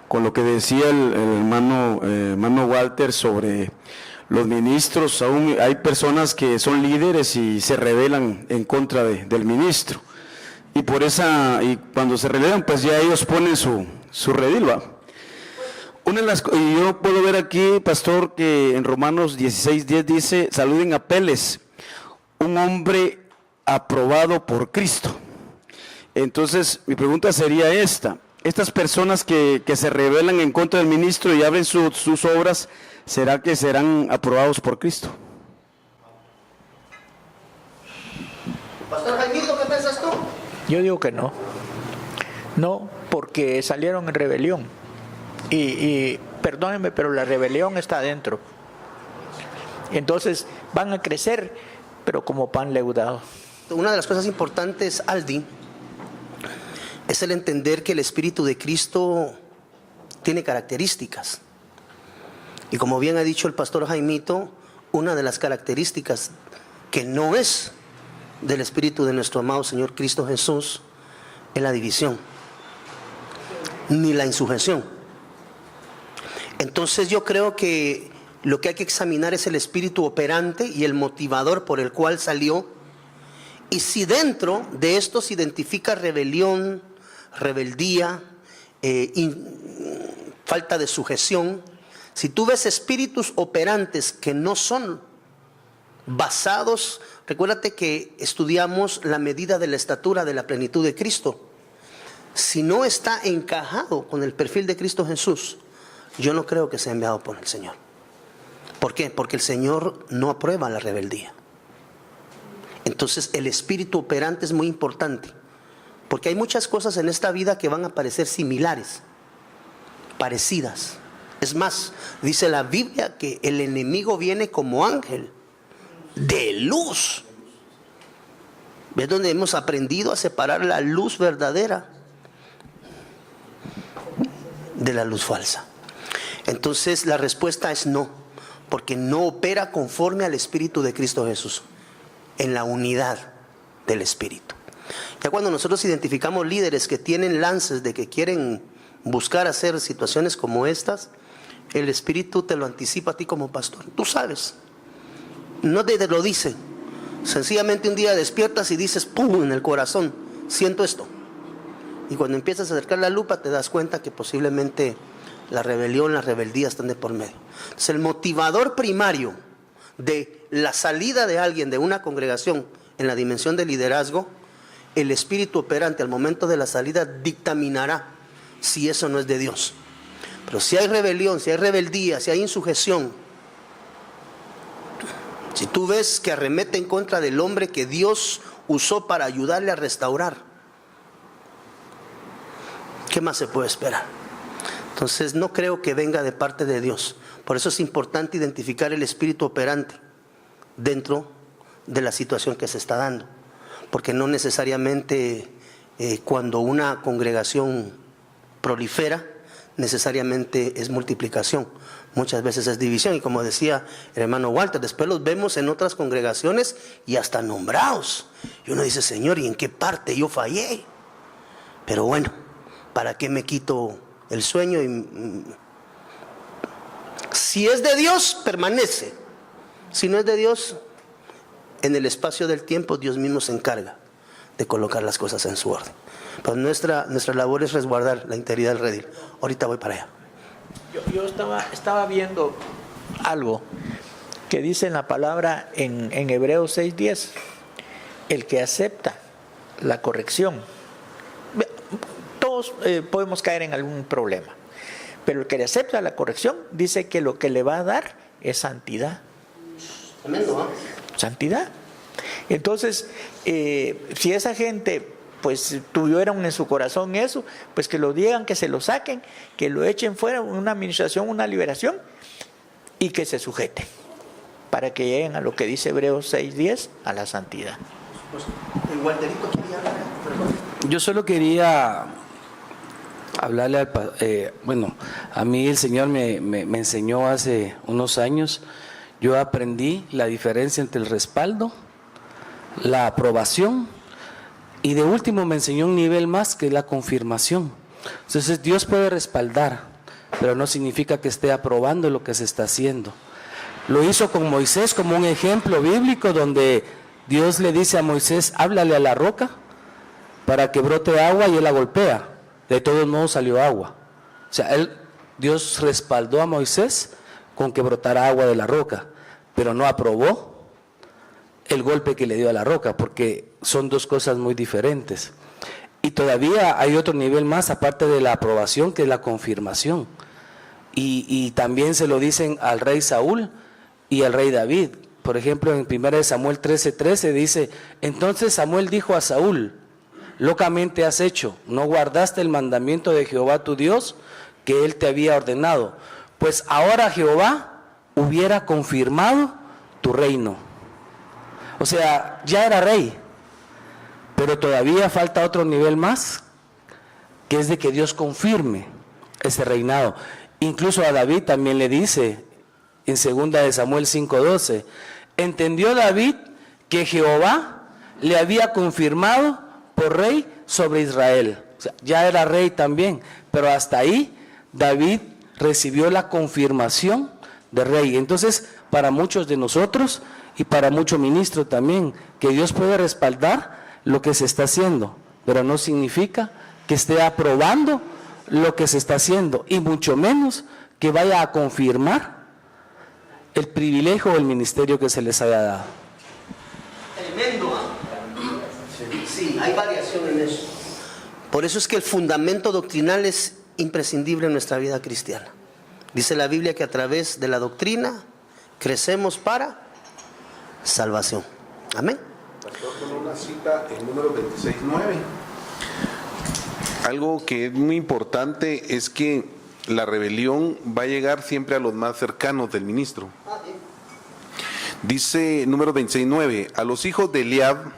Con lo que decía el hermano Walter sobre los ministros, aún hay personas que son líderes y se rebelan en contra del ministro. Y cuando se rebelan, pues ya ellos ponen su redil, ¿va? Y yo puedo ver aquí, pastor, que en Romanos 16:10 dice: saluden a Apeles, un hombre aprobado por Cristo. Entonces, mi pregunta sería esta: estas personas que se rebelan en contra del ministro y abren sus obras, ¿será que serán aprobados por Cristo? Pastor Jaimito, ¿qué piensas tú? Yo digo que no. No, porque salieron en rebelión. Y perdónenme, pero la rebelión está adentro. Entonces van a crecer, pero como pan leudado. Una de las cosas importantes, Aldi, es el entender que el Espíritu de Cristo tiene características. Y como bien ha dicho el pastor Jaimito, una de las características que no es del Espíritu de nuestro amado Señor Cristo Jesús es la división, ni la insujeción. Entonces yo creo que lo que hay que examinar es el espíritu operante y el motivador por el cual salió. Y si dentro de esto se identifica rebelión, rebeldía, falta de sujeción, si tú ves espíritus operantes que no son basados, recuérdate que estudiamos la medida de la estatura de la plenitud de Cristo. Si no está encajado con el perfil de Cristo Jesús, yo no creo que sea enviado por el Señor. ¿Por qué? Porque el Señor no aprueba la rebeldía. Entonces el espíritu operante es muy importante, porque hay muchas cosas en esta vida que van a parecer similares, parecidas. Es más, dice la Biblia que el enemigo viene como ángel de luz. ¿Ves donde hemos aprendido a separar la luz verdadera de la luz falsa? Entonces la respuesta es no, porque no opera conforme al Espíritu de Cristo Jesús, en la unidad del Espíritu. Ya cuando nosotros identificamos líderes que tienen lances de que quieren buscar hacer situaciones como estas, el Espíritu te lo anticipa a ti como pastor. Tú sabes, no te lo dice. Sencillamente un día despiertas y dices, ¡pum!, en el corazón, siento esto. Y cuando empiezas a acercar la lupa te das cuenta que posiblemente la rebelión, la rebeldía están de por medio. Entonces el motivador primario de la salida de alguien de una congregación en la dimensión del liderazgo, el espíritu operante al momento de la salida dictaminará si eso no es de Dios. Pero si hay rebelión, si hay rebeldía, si hay insujeción, si tú ves que arremete en contra del hombre que Dios usó para ayudarle a restaurar, ¿qué más se puede esperar? Entonces no creo que venga de parte de Dios. Por eso es importante identificar el espíritu operante dentro de la situación que se está dando. porque no necesariamente cuando una congregación prolifera, necesariamente es multiplicación. Muchas veces es división, y como decía el hermano Walter, después los vemos en otras congregaciones y hasta nombrados. Y uno dice, Señor, ¿y en qué parte yo fallé? Pero bueno, ¿para qué me quito el sueño? Si es de Dios, permanece. Si no es de Dios, en el espacio del tiempo Dios mismo se encarga de colocar las cosas en su orden. Pues nuestra labor es resguardar la integridad del redil. Ahorita voy para allá. Yo estaba viendo algo que dice en la palabra en Hebreos 6:10, el que acepta la corrección. Todos podemos caer en algún problema, pero el que acepta la corrección dice que lo que le va a dar es santidad. Tremendo, ¿eh? Santidad. Entonces, si esa gente pues tuvieron en su corazón eso, pues que lo digan, que se lo saquen, que lo echen fuera, una administración, una liberación, y que se sujeten para que lleguen a lo que dice Hebreos 6:10, a la santidad. El Walterito quería hablar. Yo solo quería hablarle a mí el Señor me enseñó hace unos años. Yo aprendí la diferencia entre el respaldo, la aprobación, y de último me enseñó un nivel más, que es la confirmación. Entonces Dios puede respaldar, pero no significa que esté aprobando lo que se está haciendo. Lo hizo con Moisés como un ejemplo bíblico, donde Dios le dice a Moisés, háblale a la roca para que brote agua, y él la golpea. De todos modos salió agua. O sea, Dios respaldó a Moisés con que brotara agua de la roca, pero no aprobó el golpe que le dio a la roca, porque son dos cosas muy diferentes. Y todavía hay otro nivel más, aparte de la aprobación, que es la confirmación. Y también se lo dicen al rey Saúl y al rey David. Por ejemplo, en 1 Samuel 13:13 dice, entonces Samuel dijo a Saúl, locamente has hecho, no guardaste el mandamiento de Jehová tu Dios, que él te había ordenado, pues ahora Jehová hubiera confirmado tu reino. O sea, ya era rey, pero todavía falta otro nivel más, que es de que Dios confirme ese reinado. Incluso a David también le dice en 2 Samuel 5:12, entendió David que Jehová le había confirmado por rey sobre Israel. O sea, ya era rey también, pero hasta ahí David recibió la confirmación de rey. Entonces, para muchos de nosotros y para muchos ministros también, que Dios puede respaldar lo que se está haciendo, pero no significa que esté aprobando lo que se está haciendo, y mucho menos que vaya a confirmar el privilegio o el ministerio que se les haya dado. Tremendo, ¿eh? Sí, hay variación en eso. Por eso es que el fundamento doctrinal es imprescindible en nuestra vida cristiana. Dice la Biblia que a través de la doctrina crecemos para salvación. Amén. Pastor, con una cita en número 26:9. Algo que es muy importante es que la rebelión va a llegar siempre a los más cercanos del ministro. Dice número 26:9, a los hijos de Eliab,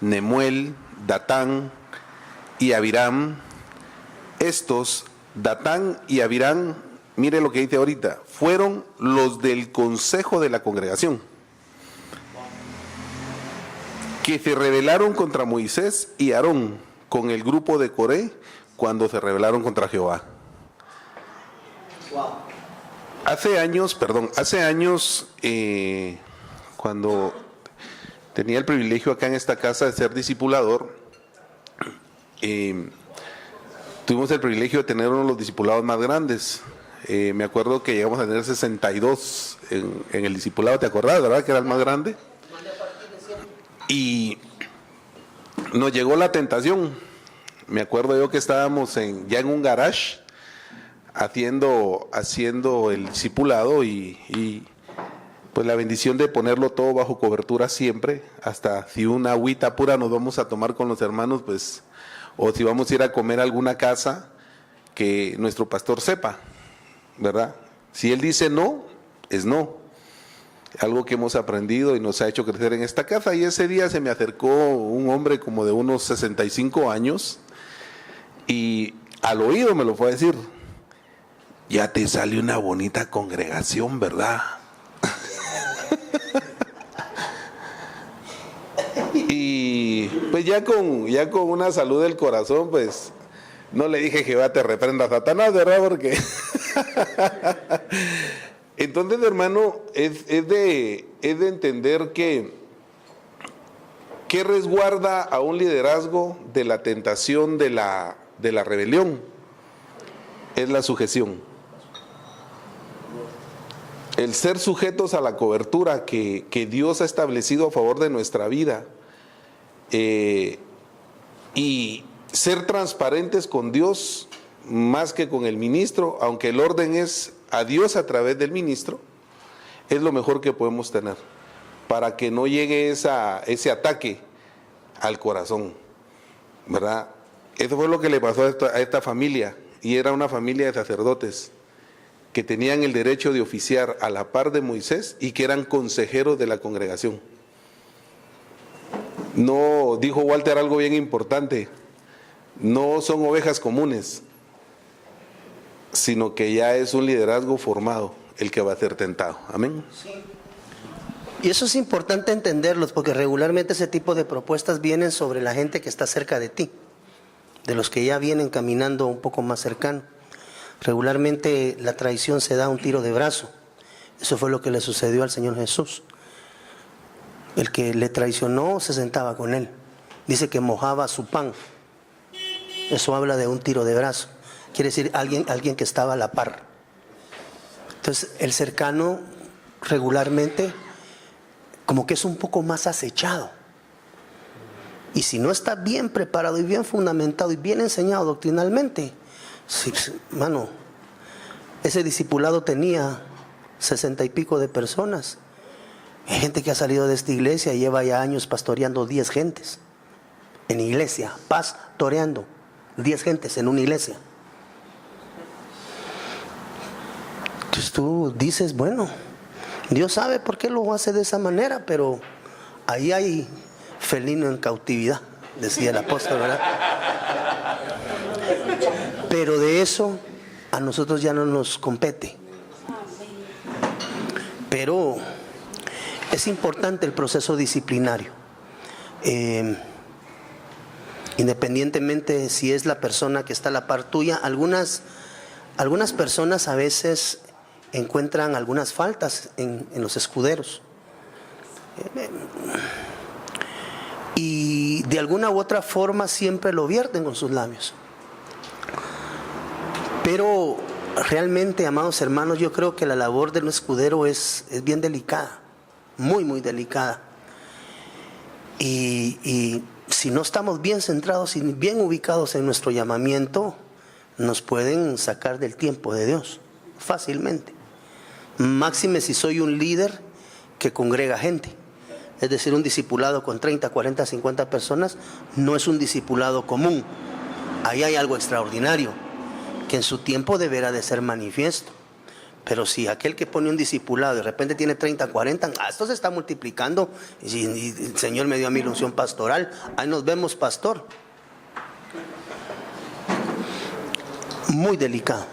Nemuel, Datán y Abiram, estos, Datán y Abiram, mire lo que dice ahorita, fueron los del consejo de la congregación, que se rebelaron contra Moisés y Aarón con el grupo de Coré cuando se rebelaron contra Jehová. Hace años, cuando tenía el privilegio acá en esta casa de ser discipulador, tuvimos el privilegio de tener uno de los discipulados más grandes. Me acuerdo que llegamos a tener 62 en el discipulado, ¿te acordás, verdad? Que era el más grande. Y nos llegó la tentación. Me acuerdo yo que estábamos ya en un garage haciendo el discipulado y pues la bendición de ponerlo todo bajo cobertura siempre, hasta si una agüita pura nos vamos a tomar con los hermanos, pues, o si vamos a ir a comer a alguna casa, que nuestro pastor sepa, ¿verdad? Si él dice no, es no. algo que hemos aprendido y nos ha hecho crecer en esta casa. Y ese día se me acercó un hombre como de unos 65 años y al oído me lo fue a decir: ya te sale una bonita congregación, ¿verdad? Y pues ya con una salud del corazón, pues no le dije: Jehová te reprenda, Satanás, ¿verdad? Porque entonces, hermano, es de entender que resguarda a un liderazgo de la tentación de la rebelión. Es la sujeción. El ser sujetos a la cobertura que Dios ha establecido a favor de nuestra vida, y ser transparentes con Dios más que con el ministro, aunque el orden es a Dios a través del ministro, es lo mejor que podemos tener para que no llegue ese ataque al corazón, ¿verdad? Eso fue lo que le pasó a esta familia, y era una familia de sacerdotes que tenían el derecho de oficiar a la par de Moisés y que eran consejeros de la congregación. No, dijo Walter algo bien importante: no son ovejas comunes, sino que ya es un liderazgo formado el que va a ser tentado. Amén. Sí. Y eso es importante entenderlos, porque regularmente ese tipo de propuestas vienen sobre la gente que está cerca de ti, de los que ya vienen caminando un poco más cercano. Regularmente la traición se da a un tiro de brazo. Eso fue lo que le sucedió al Señor Jesús. El que le traicionó se sentaba con él. Dice que mojaba su pan. Eso habla de un tiro de brazo. Quiere decir alguien que estaba a la par. Entonces el cercano regularmente como que es un poco más acechado. Y si no está bien preparado y bien fundamentado y bien enseñado doctrinalmente, sí, mano, ese discipulado tenía 60 y pico de personas. Hay gente que ha salido de esta iglesia y lleva ya años pastoreando 10 gentes en iglesia, pastoreando 10 gentes en una iglesia. Entonces tú dices, bueno, Dios sabe por qué lo hace de esa manera, pero ahí hay felino en cautividad, decía el apóstol, ¿verdad? Pero de eso a nosotros ya no nos compete. Pero es importante el proceso disciplinario. Independientemente si es la persona que está a la par tuya, algunas personas a veces encuentran algunas faltas en los escuderos. Y de alguna u otra forma siempre lo vierten con sus labios. Pero realmente, amados hermanos, yo creo que la labor del escudero es bien delicada, muy, muy delicada. Y si no estamos bien centrados y bien ubicados en nuestro llamamiento, nos pueden sacar del tiempo de Dios fácilmente. Máxime si soy un líder que congrega gente. Es decir, un discipulado con 30, 40, 50 personas no es un discipulado común. Ahí hay algo extraordinario que en su tiempo deberá de ser manifiesto. Pero si aquel que pone un discipulado de repente tiene 30, 40, esto se está multiplicando, y el Señor me dio a mí la unción pastoral, ahí nos vemos, pastor. Muy delicado.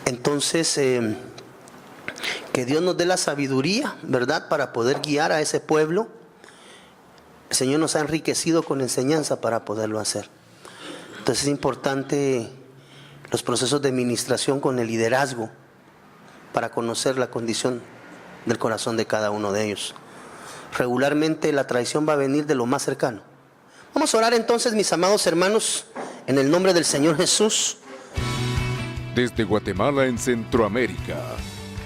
Entonces, que Dios nos dé la sabiduría, ¿verdad?, para poder guiar a ese pueblo. El Señor nos ha enriquecido con enseñanza para poderlo hacer. Entonces es importante los procesos de administración con el liderazgo para conocer la condición del corazón de cada uno de ellos. Regularmente la traición va a venir de lo más cercano. Vamos a orar entonces, mis amados hermanos, en el nombre del Señor Jesús. Desde Guatemala en Centroamérica,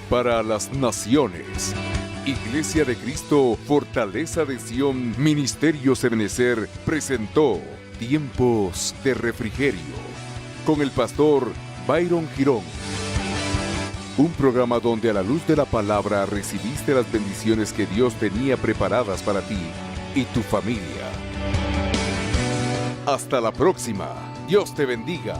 para las naciones, Iglesia de Cristo, Fortaleza de Sion, Ministerios Ebenecer, presentó Tiempos de Refrigerio, con el pastor Byron Girón. Un programa donde a la luz de la palabra recibiste las bendiciones que Dios tenía preparadas para ti y tu familia. Hasta la próxima. Dios te bendiga.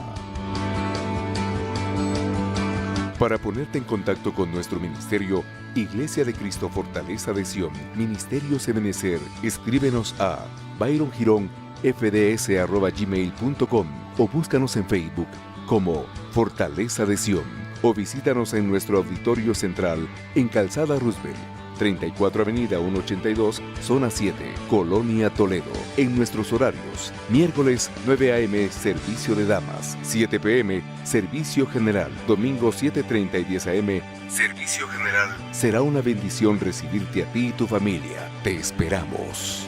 Para ponerte en contacto con nuestro ministerio, Iglesia de Cristo Fortaleza de Sion, Ministerios Ebenecer, escríbenos a byrongironfds@gmail.com o búscanos en Facebook como Fortaleza de Sion o visítanos en nuestro auditorio central en Calzada Roosevelt, 34 Avenida 182, Zona 7, Colonia Toledo. En nuestros horarios: miércoles 9 a.m. servicio de damas, 7 p.m. servicio general, domingo 7:30 y 10 a.m. servicio general. Será una bendición recibirte a ti y tu familia. Te esperamos.